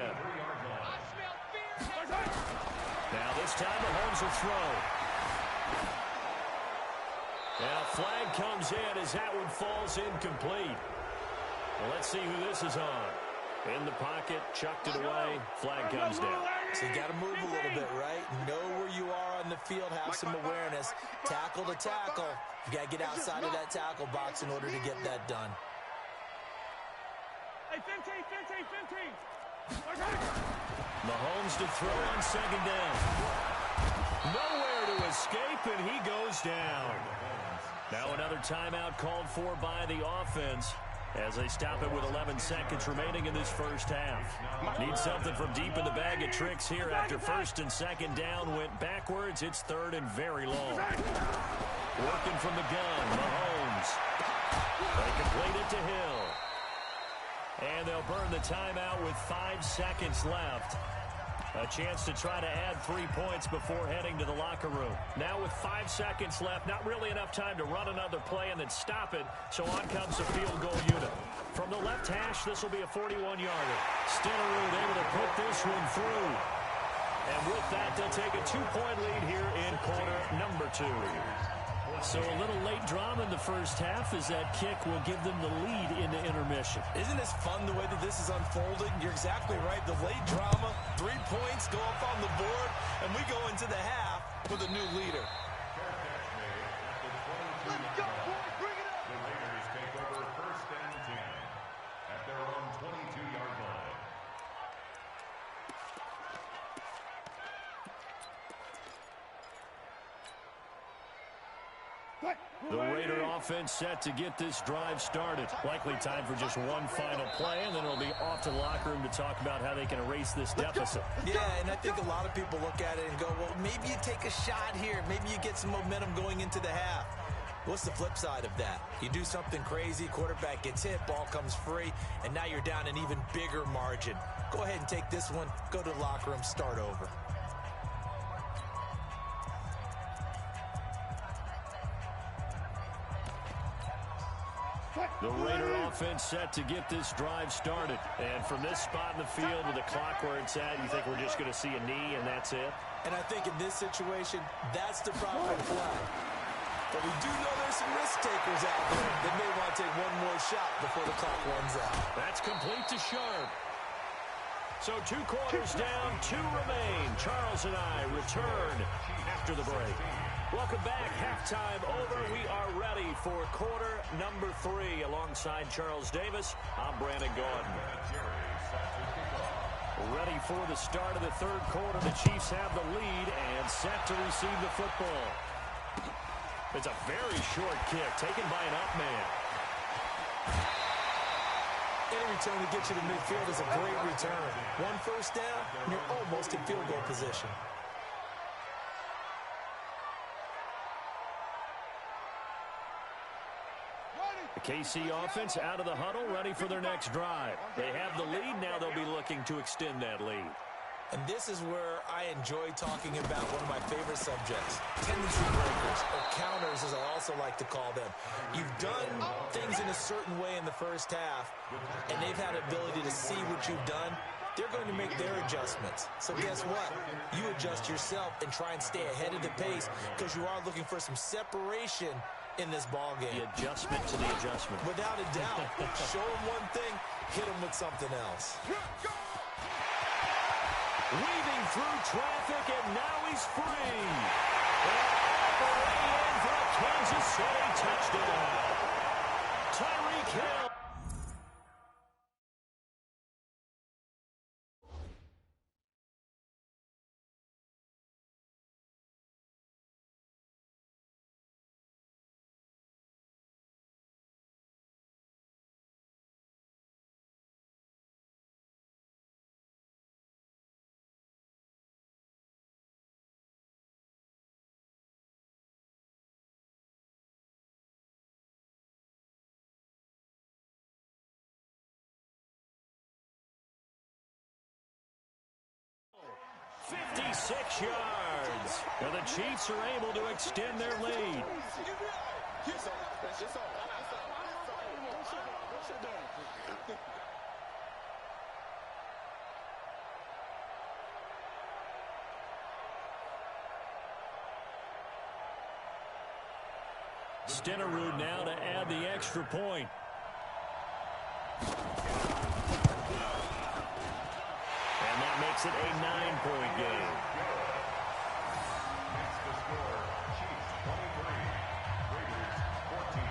Now this time Mahomes will throw. And a flag comes in as that one falls incomplete. Well, let's see who this is on. In the pocket, chucked it away, flag comes down. So you got to move a little bit, right? Know where you are on the field, have some awareness. Tackle to tackle. You got to get outside of that tackle box in order to get that done. Hey, 15. Mahomes to throw on second down. Nowhere to escape, and he goes down. Now another timeout called for by the offense as they stop it with 11 seconds remaining in this first half. Need something from deep in the bag of tricks here after first and second down went backwards. It's third and very long. Working from the gun, Mahomes. They complete it to Hill. And they'll burn the timeout with 5 seconds left. A chance to try to add 3 points before heading to the locker room. Now with 5 seconds left, not really enough time to run another play and then stop it, so on comes the field goal unit. From the left hash, this will be a 41-yarder. Stenerud able to put this one through. And with that, they'll take a 2-point lead here in quarter number 2. So a little late drama in the first half as that kick will give them the lead into intermission. Isn't this fun the way that this is unfolding? You're exactly right. The late drama, 3 points go up on the board, and we go into the half with a new leader. Let's go, boy, bring it up. The Raiders take over first and 10 at their own 22-yard line. The Raider offense set to get this drive started. Likely time for just one final play, and then it'll be off to the locker room to talk about how they can erase this deficit. Yeah, and I think a lot of people look at it and go, well, maybe you take a shot here. Maybe you get some momentum going into the half. What's the flip side of that? You do something crazy, quarterback gets hit, ball comes free, and now you're down an even bigger margin. Go ahead and take this one, go to the locker room, start over. The Raider offense set to get this drive started. And from this spot in the field with the clock where it's at, you think we're just going to see a knee and that's it? And I think in this situation, that's the proper flag. But we do know there's some risk takers out there that may want to take one more shot before the clock runs out. That's complete to Sharp. So 2 quarters down, 2 remain. Charles and I return after the break. Welcome back. Halftime over. We are ready for quarter number 3. Alongside Charles Davis, I'm Brandon Gordon. Ready for the start of the third quarter. The Chiefs have the lead and set to receive the football. It's a very short kick taken by an up man. Any return to get you to midfield is a great return. 1 first down, and you're almost in field goal position. The KC offense out of the huddle, ready for their next drive. They have the lead. Now they'll be looking to extend that lead. And this is where I enjoy talking about one of my favorite subjects, tendency breakers, or counters as I also like to call them. You've done things in a certain way in the first half, and they've had the ability to see what you've done. They're going to make their adjustments. So guess what? You adjust yourself and try and stay ahead of the pace because you are looking for some separation in this ball game. The adjustment to the adjustment. Without a doubt. Show him one thing, hit him with something else. Weaving through traffic, and now he's free. And all the way in for a Kansas City touchdown. Tyreek Hill. .56 yards. And the Chiefs are able to extend their lead. Stenerud now to add the extra point. makes it a 9-point game. Makes the score Chiefs 23, Raiders 14.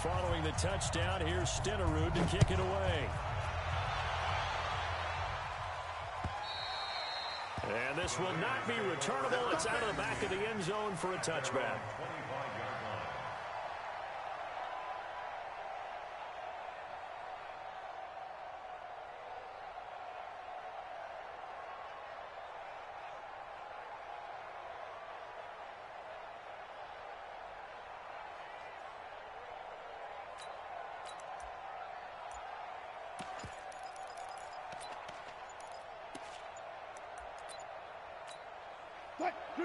Following the touchdown, here's Stenerud to kick it away. And this will not be returnable. It's out of the back of the end zone for a touchback. 25-yard line.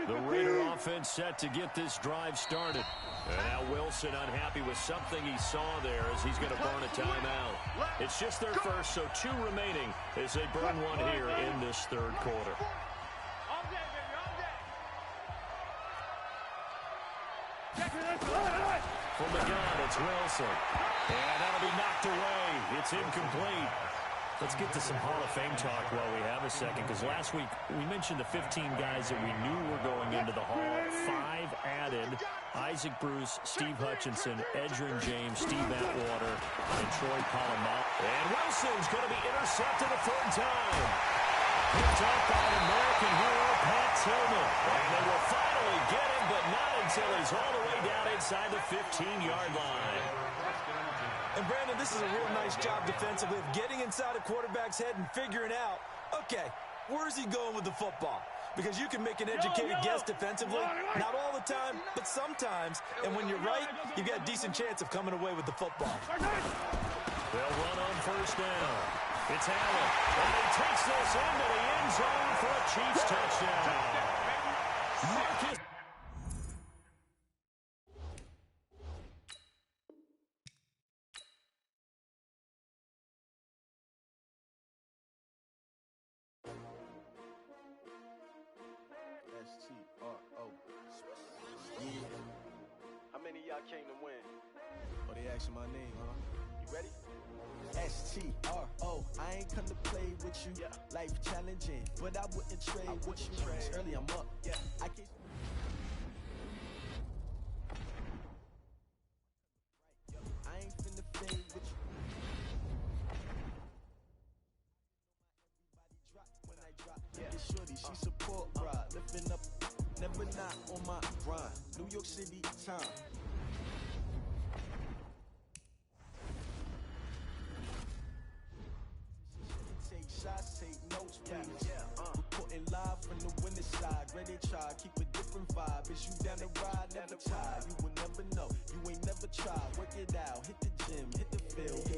The Raider offense set to get this drive started. And now Wilson unhappy with something he saw there as he's going to burn a timeout. It's just their first, so 2 remaining as they burn one here in this third quarter. From the gun, it's Wilson. And that'll be knocked away. It's incomplete. Let's get to some Hall of Fame talk while we have a second, because last week we mentioned the 15 guys that we knew were going into the Hall. 5 added: Isaac Bruce, Steve Hutchinson, Edgerrin James, Steve Atwater, and Troy Polamalu. And Wilson's going to be intercepted a third time. Picked up by American hero Pat Tillman. And they will finally get him, but not until he's all the way down inside the 15-yard line. And, Brandon, this is a real nice job defensively of getting inside a quarterback's head and figuring out, okay, where's he going with the football? Because you can make an educated guess defensively, not all the time, but sometimes. And when you're right, you've got a decent chance of coming away with the football. They'll run on first down. It's Allen, and he takes this into the end zone for a Chiefs touchdown. Marcus. How many of y'all came to win? Oh, they asking my name, huh? You ready? S-T-R-O, I ain't come to play with you. Yeah. Life challenging, but I wouldn't trade with you. It's early, I'm up. Yeah. I can't. I ain't finna fade with you. When I drop, yeah. Shorty, she support ride, lifting up, never not on my grind. New York City time. Shots, take notes, please. Reporting live from the winning side. Ready to try, keep a different vibe. Is you down the ride, never tired. You will never know, you ain't never tried. Work it out, hit the gym, hit the field.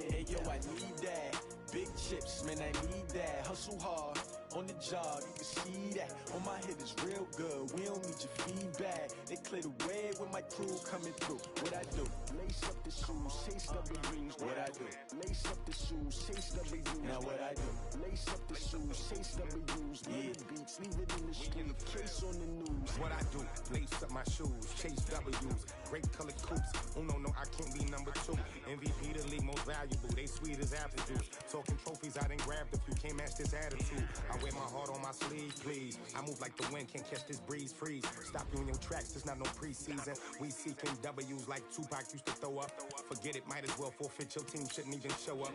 Hey yo, I need that. Big chips, man, I need that. Hustle hard, on the job, you can see that. On my head is real good, we don't need your feedback. They clear the way with my crew coming through. What I do? Lace up the shoes, chase W's. What I do? Lace up the shoes, chase W's. Now what I do? Lace up the shoes, chase W's. Murder beats, leave it in the street, case on the news. What I do? Lace up my shoes, chase W's. Great colored coops. Oh no, I can't be number 2. MVP the league most valuable. They sweet as apple juice. Talking trophies, I done grabbed a few. Can't match this attitude. I wear my heart on my sleeve, please. I move like the wind, can't catch this breeze, freeze. Stop you in your tracks, there's not no preseason. We seeking W's like Tupac used to throw up. Forget it, might as well forfeit. Your team shouldn't even show up.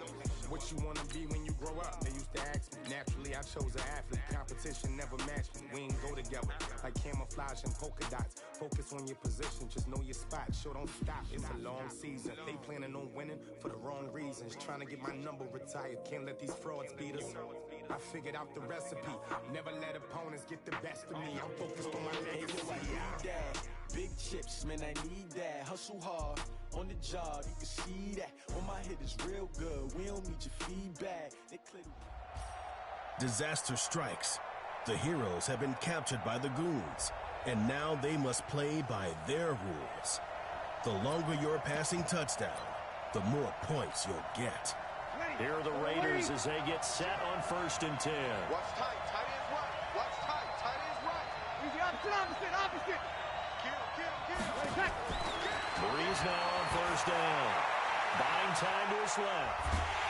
What you wanna be when you grow up? They used to ask me. Naturally, I chose an athlete. Competition never matched me. We ain't go together like camouflage and polka dots. Focus on your position, just know your spot. Sure, don't stop, it's a long season. They planning on winning for the wrong reasons. Trying to get my number retired, can't let these frauds beat us. I figured out the recipe. Never let opponents get the best of me. I'm focused on my legacy. I need that. Big chips, man, I need that. Hustle hard, on the job, you can see that. On my head is real good, we don't need your feedback. They clear the... Disaster strikes. The heroes have been captured by the goons. And now they must play by their rules. The longer your passing touchdown, the more points you'll get. Here are the Raiders as they get set on 1st and 10. Watch tight. Tight is right. Watch tight. Tight is right. Easy, opposite. Breeze now on 1st down. Buying time to his left.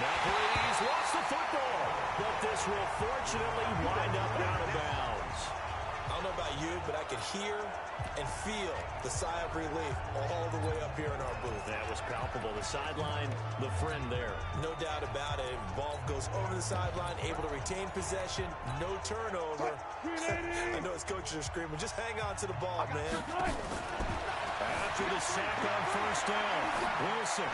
Now Breeze lost the football, but this will fortunately wind up out of bounds. I don't know about you, but I could hear and feel the sigh of relief all the way up here in our booth. That was palpable. The sideline, the friend there. No doubt about it. Ball goes over the sideline, able to retain possession, no turnover. I know his coaches are screaming, just hang on to the ball, man. After the sack on 1st down, Wilson.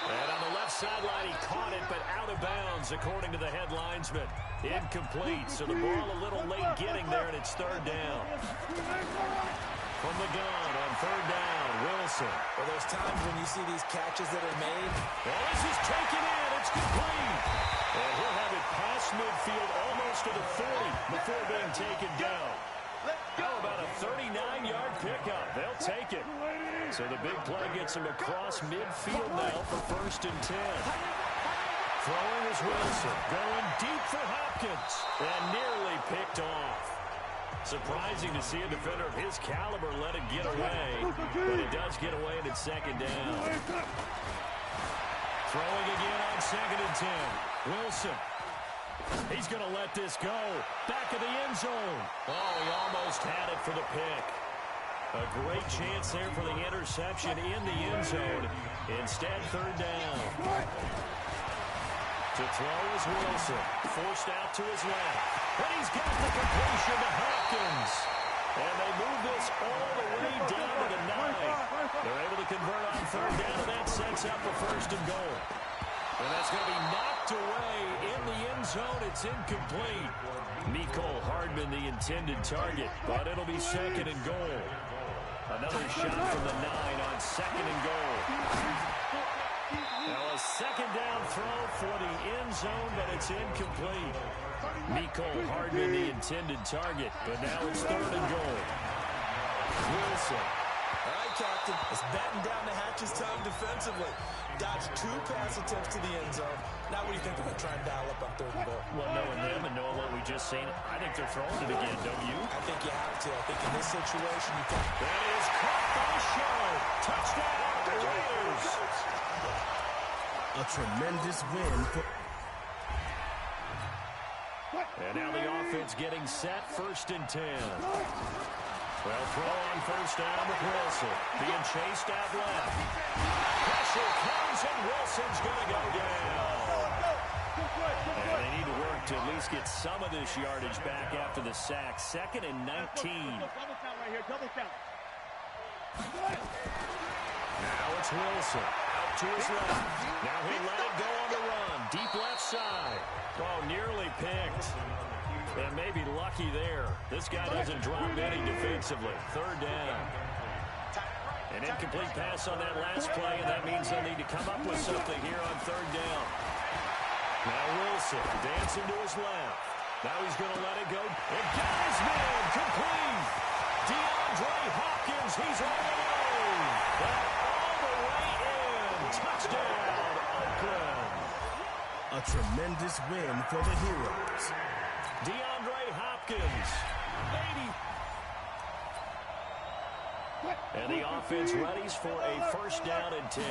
And on the left sideline, he caught it, but out of bounds, according to the head linesman. Incomplete, so the ball a little late getting there, and it's 3rd down. From the gun on 3rd down, Wilson. Well, there's times when you see these catches that are made. Well, this is taken in. It's complete. And he'll have it past midfield almost to the 40 before being taken down. How about a 39-yard pickup? They'll take it. So the big play gets him across midfield now for 1st and 10. Throwing is Wilson. Going deep for Hopkins. And nearly picked off. Surprising to see a defender of his caliber let it get away. But it does get away, and it's 2nd down. Throwing again on 2nd and 10. Wilson. He's going to let this go. Back of the end zone. Oh, he almost had it for the pick. A great chance there for the interception in the end zone. Instead, 3rd down. To throw is Wilson. Forced out to his left. And he's got the completion to Hopkins. And they move this all the way down to the 9. They're able to convert on 3rd down, and that sets up a 1st and goal. And that's going to be knocked away in the end zone. It's incomplete. Mecole Hardman, the intended target, but it'll be 2nd and goal. Another shot from the 9 on 2nd and goal. Now a 2nd down throw for the end zone, but it's incomplete. Mecole Hardman, the intended target, but now it's 3rd and goal. Wilson. All right, Captain. It's batten down the hatches time defensively. Dodged 2 pass attempts to the end zone. Now what do you think they're going to try and dial up on 3rd and goal? Well, knowing them and knowing what we just seen, I think they're throwing it again, don't you? I think you have to. I think in this situation you can. That is caught by Shaw. Touchdown, Raiders. A tremendous win for... And now the offense getting set, 1st and 10. Well, throw on 1st down with Wilson. Being chased out left. Pressure comes, and Wilson's going to go down. And they need to work to at least get some of this yardage back after the sack. 2nd and 19. Double count right here, double count. Now it's Wilson. Out to his left. Now he'll let it go on the run. Deep left side. Oh, nearly picked. And maybe lucky there. This guy doesn't drop any defensively. 3rd down. An incomplete pass on that last play, and that means they'll need to come up with something here on 3rd down. Now Wilson dancing to his left. Now he's going to let it go. And got his man complete. DeAndre Hopkins, he's all the way. And all the way in. Touchdown, Oakland. A tremendous win for the Heroes. DeAndre Hopkins, 80. And the offense readies for a 1st down and 10.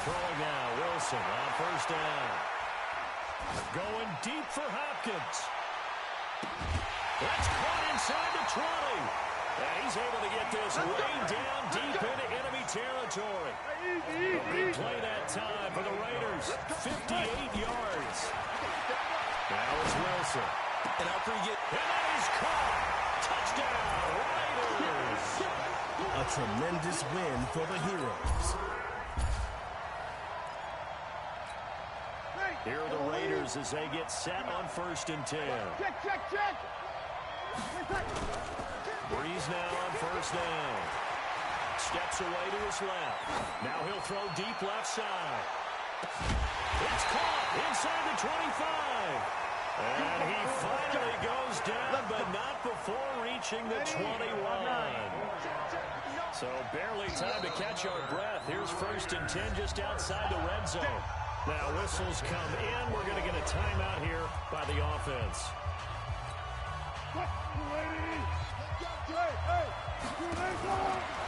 Throwing now, Wilson on 1st down. Going deep for Hopkins. That's caught inside the 20. And he's able to get this way down deep into enemy territory. A big play that time for the Raiders. 58 yards. Now it's Wilson. And how pretty get. And that is caught. Touchdown, Raiders. A tremendous win for the Heroes. Here are the Raiders as they get set on 1st and 10. Check. Breeze now on 1st down. Steps away to his left. Now he'll throw deep left side. It's caught inside the 25. And he finally goes down, but not before reaching the 21. So barely time to catch our breath. Here's 1st and 10 just outside the red zone. Now whistles come in. We're going to get a timeout here by the offense.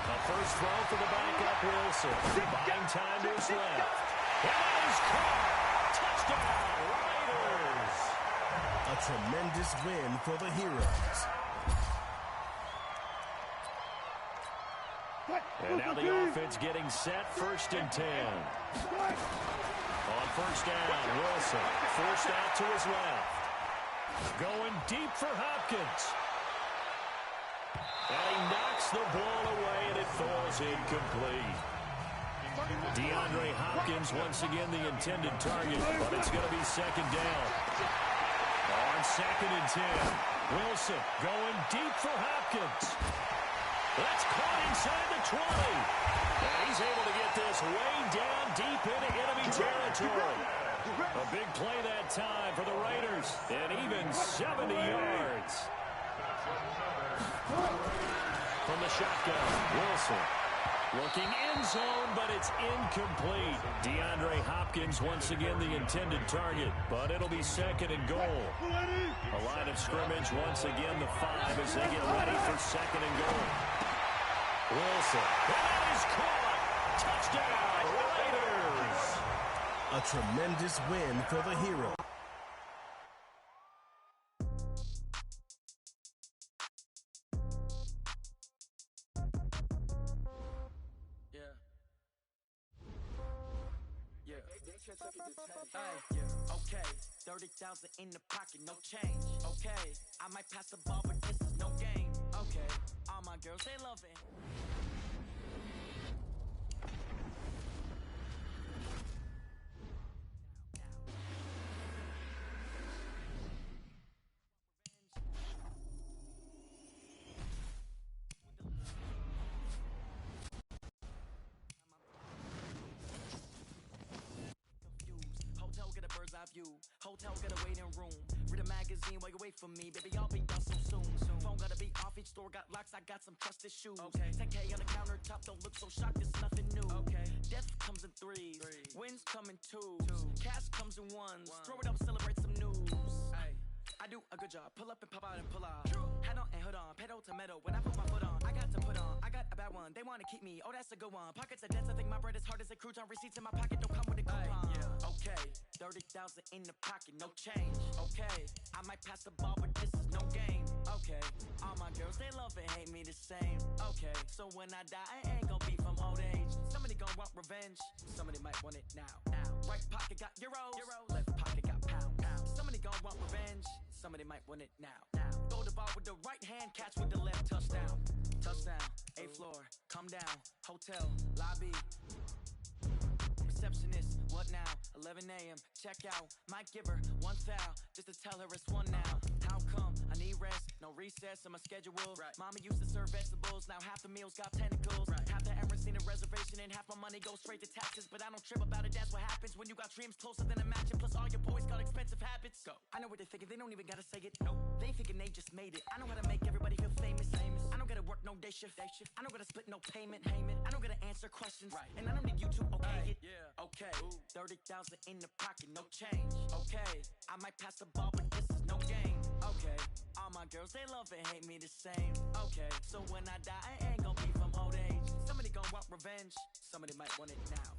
A first throw for the backup Wilson. Buying time to his left. And that is caught. Touchdown, Raiders. A tremendous win for the Heroes. And now the offense getting set. 1st and 10. On 1st down, Wilson forced out to his left. Going deep for Hopkins. And he knocks the ball away, and it falls incomplete. DeAndre Hopkins once again the intended target, but it's going to be 2nd down. On 2nd and 10, Wilson going deep for Hopkins. That's caught inside the 20. And he's able to get this way down deep into enemy territory. A big play that time for the Raiders, and even 70 yards. From the shotgun, Wilson looking end zone, but it's incomplete. DeAndre Hopkins once again the intended target, but it'll be 2nd and goal. A line of scrimmage once again the 5 as they get ready for 2nd and goal. Wilson, and that is caught. Touchdown, Raiders. A tremendous win for the Heroes. Okay, 30,000 in the pocket, no change. Okay, I might pass the ball, but this is no game. Okay, all my girls, they love it. Hotel got a waiting room. Read a magazine while you wait for me. Baby, I'll be done so soon. Phone gotta be off. Each store got locks. I got some trusted shoes. Okay. 10K on the countertop. Don't look so shocked. It's nothing new. Okay. Death comes in threes. Wins come in twos. Cash comes in ones. Throw it up, celebrate some news. Ay. I do a good job. Pull up and pop out and pull out. Head on and hood on. Pedal to metal. When I put my foot on, I got to put on. I got a bad one. They want to keep me. Oh, that's a good one. Pockets are dense. I think my bread is hard as a crouton. Receipts in my pocket don't come with a coupon. Okay. 30,000 in the pocket. No change. Okay. I might pass the ball, but this is no game. Okay. All my girls, they love and hate me the same. Okay. So when I die, I ain't gonna be from old age. Somebody gonna want revenge. Somebody might want it now. Right pocket got euros. Left pocket got pound. Somebody gonna want revenge. Somebody might want it now. Throw the ball with the right hand, catch with the left. Touchdown. Touchdown. 8th floor. Come down. Hotel. Lobby. Receptionist. What now? 11 a.m. Check out. Might give her one foul just to tell her it's one now. How come? I need rest. No recess in my schedule. Mama used to serve vegetables. Now half the meals got tentacles. Half the Emirates need a reservation and half my money goes straight to taxes. But I don't trip about it. That's what happens when you got dreams closer than a matching. Plus all your boys got expensive habits. Go. I know what they're thinking. They don't even gotta say it. Nope. They thinking they just made it. I know how to make everybody feel famous. I don't gotta work no day shift. I don't gotta split no payment. I don't gotta answer questions. And I don't need you to okay it. Okay. 30,000 in the pocket, no change. Okay. I might pass the ball, but this is no game. Okay. All my girls, they love and hate me the same. Okay. So when I die, I ain't gonna be from old age. Somebody gonna want revenge. Somebody might want it now.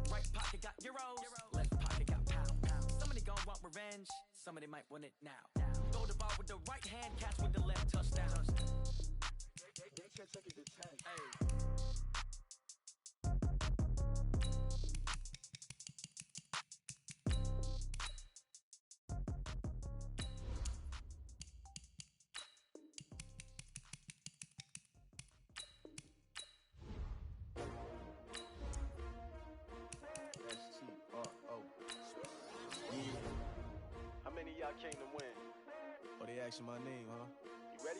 Right pocket got euros. Left pocket got pound. Somebody gonna want revenge. Somebody might want it now. Throw the ball with the right hand, catch with the left. Touchdown. They can't take it to 10. Hey. Y'all came to win. Oh, they asking my name, huh? You ready?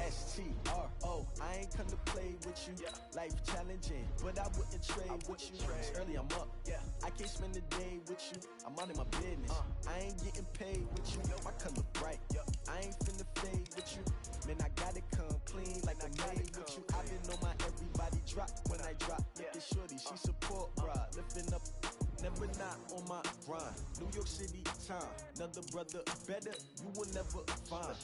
S-T-R-O I ain't come to play with you. Life challenging, but I wouldn't trade with you. It's early, I'm up. I can't spend the day with you. I'm out in my business. I ain't getting paid with you. My color bright. I ain't finna fade with you. Man, I gotta come clean like I made with you. I been on my everybody drop when I drop. Look at shorty, she support, bruh. Lifting up, never not on my grind. New York City time, another brother better, you will never find.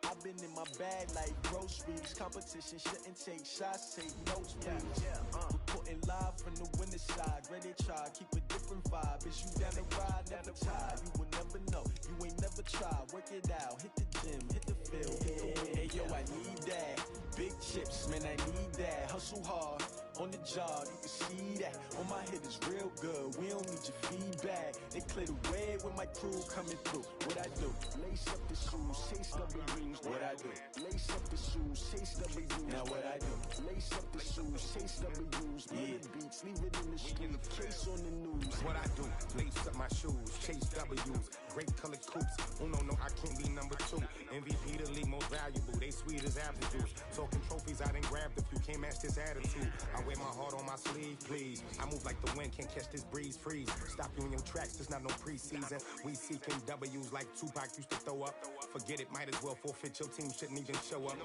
I've been in my bag like groceries. Competition shouldn't take shots, take notes, please. Reporting live from the winning side. Ready to try, keep a different vibe. Is you down the ride, never tired. You will never know, you ain't never tried. Work it out, hit the gym, hit the field, hit the win. Hey yo, I need that. Big chips, man, I need that. Hustle hard, on the job, you can see that. On my head is real good, we don't need your feedback. They clear the way with my crew coming through. What I do? Lace up the shoes, chase W's. What I do? Lace up the shoes, chase W's. Now what I do? Lace up the shoes, chase W's. Yeah, beats, leave it in the street, case on the news. What I do? Lace up my shoes, chase W's. Great colored coops. Oh no, I can't be number 2. MVP the league most valuable. They sweet as apple juice. Talking trophies, I done grabbed a few. Can't match this attitude. I wear my heart on my sleeve, please. I move like the wind, can't catch this breeze, freeze. Stop you in your tracks, there's not no preseason. We seeking W's like Tupac used to throw up. Forget it, might as well forfeit. Your team shouldn't even show up.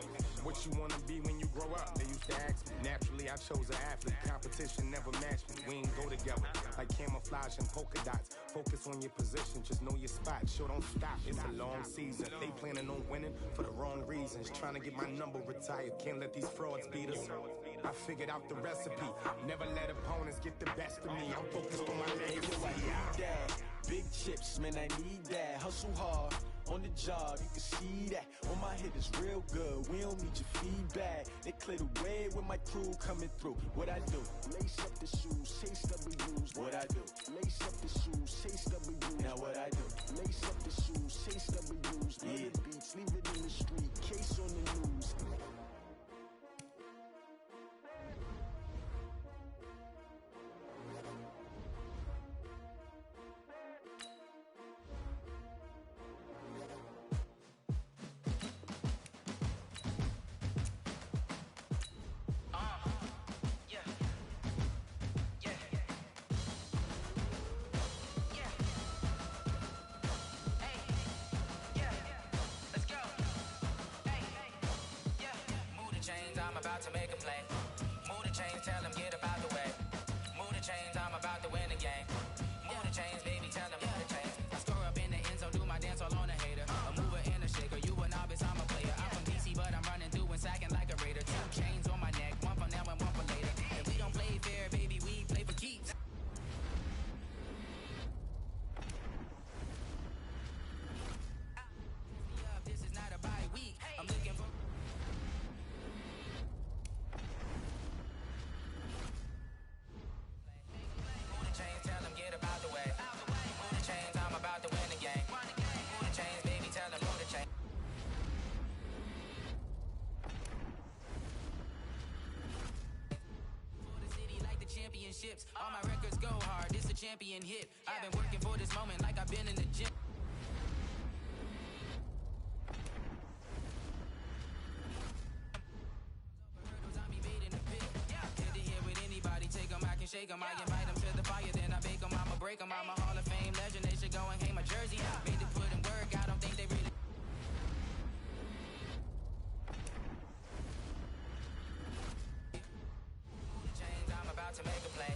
What you wanna be when you grow up? They used to ask me. Naturally, I chose an athlete. Competition never matched me. We ain't go together like camouflage and polka dots. Focus on your position, just know your spot. Sure, don't stop. It's a long season. They planning on winning for the wrong reasons. Trying to get my number retired. Can't let these frauds beat us. I figured out the recipe. Never let opponents get the best of me. I'm focused on my legacy. I need that. Big chips, man, I need that. Hustle hard, on the job, you can see that. On my head is real good, we don't need your feedback. They clear the way with my crew coming through. What I do? Lace up the shoes, chase W's. What I do? Lace up the shoes, chase W's. Now what I do? Lace up the shoes, chase W's. Yeah, beats, leave it in the street, case on the news. To make a play. Move the chains, tell them get up out the way. Move the chains, I'm about to win the game. Move the chains, baby, tell them move the chains. I score up in the end zone, do my dance all on a hater. A mover and a shaker, you a novice, I'm a player. I'm from DC, but I'm running through and sacking like a raider. 2 chains on my neck, one for now and one for later. And we don't play fair, baby, we play for keeps. This is not a bye week. I'm looking for championships. All my records go hard, this a champion hit. I've been working for this moment like I've been in the gym. Hit to here with anybody, take them, I can shake them. I invite them to the fire, then I bake them, I'ma break them. I'm a Hall of Fame legend, they should go and hang my jersey. Made to put in work, I don't think they really. To make a play.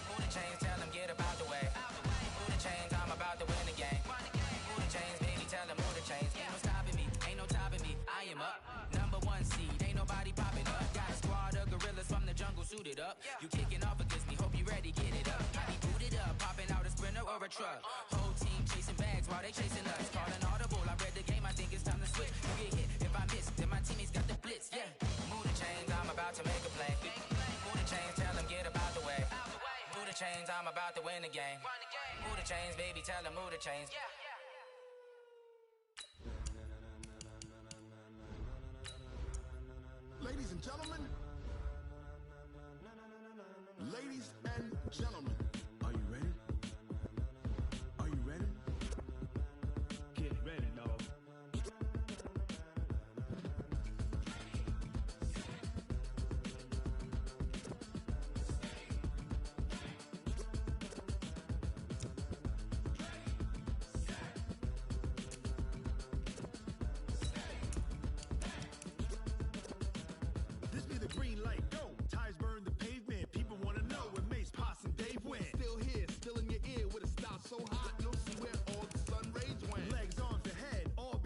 Move the chains, tell them get up out the way. Move the chains, I'm about to win the game. Move the chains, baby, tell them move the chains. Ain't no stopping me, ain't no topping me. I am up, number 1 seed, ain't nobody popping up. Got a squad of gorillas from the jungle suited up. You kicking off against me, hope you ready, get it up. I be booted up, popping out a sprinter or a truck. Whole team chasing bags while they chasing us. Calling audible, I read the game, I think it's time to switch. You get hit, if I miss, then my teammates got the blitz, yeah. Move the chains, I'm about to make a play. Move the chains, tell them get up out the way. Move the chains, I'm about to win the game. Move the chains, baby, tell them move the chains. Ladies and gentlemen, ladies and gentlemen, are you ready? Are you ready? Get ready, dog.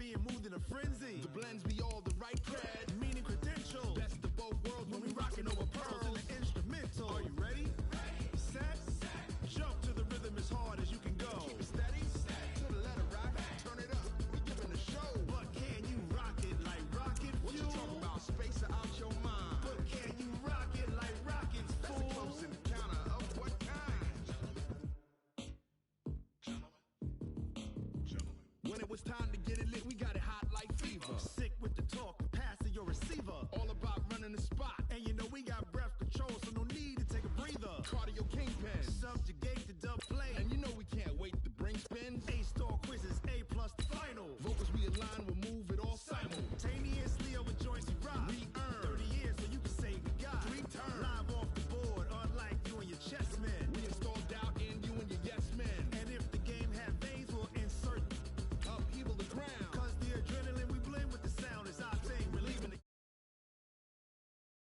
being moved in a frenzy. The blends be all the right cred, meaning credentials. Best of both worlds when we rockin' over pearls in the instrumental. Are you ready? Set. Jump to the rhythm as hard as you can go. Keep it steady. To the letter rock. Turn it up. We giving the show. But can you rock it like rocket fuel? What you talking about? Space out your mind. But can you rock it like rockets, fool? That's a close encounter of what kind? When it was time to get it lit, we got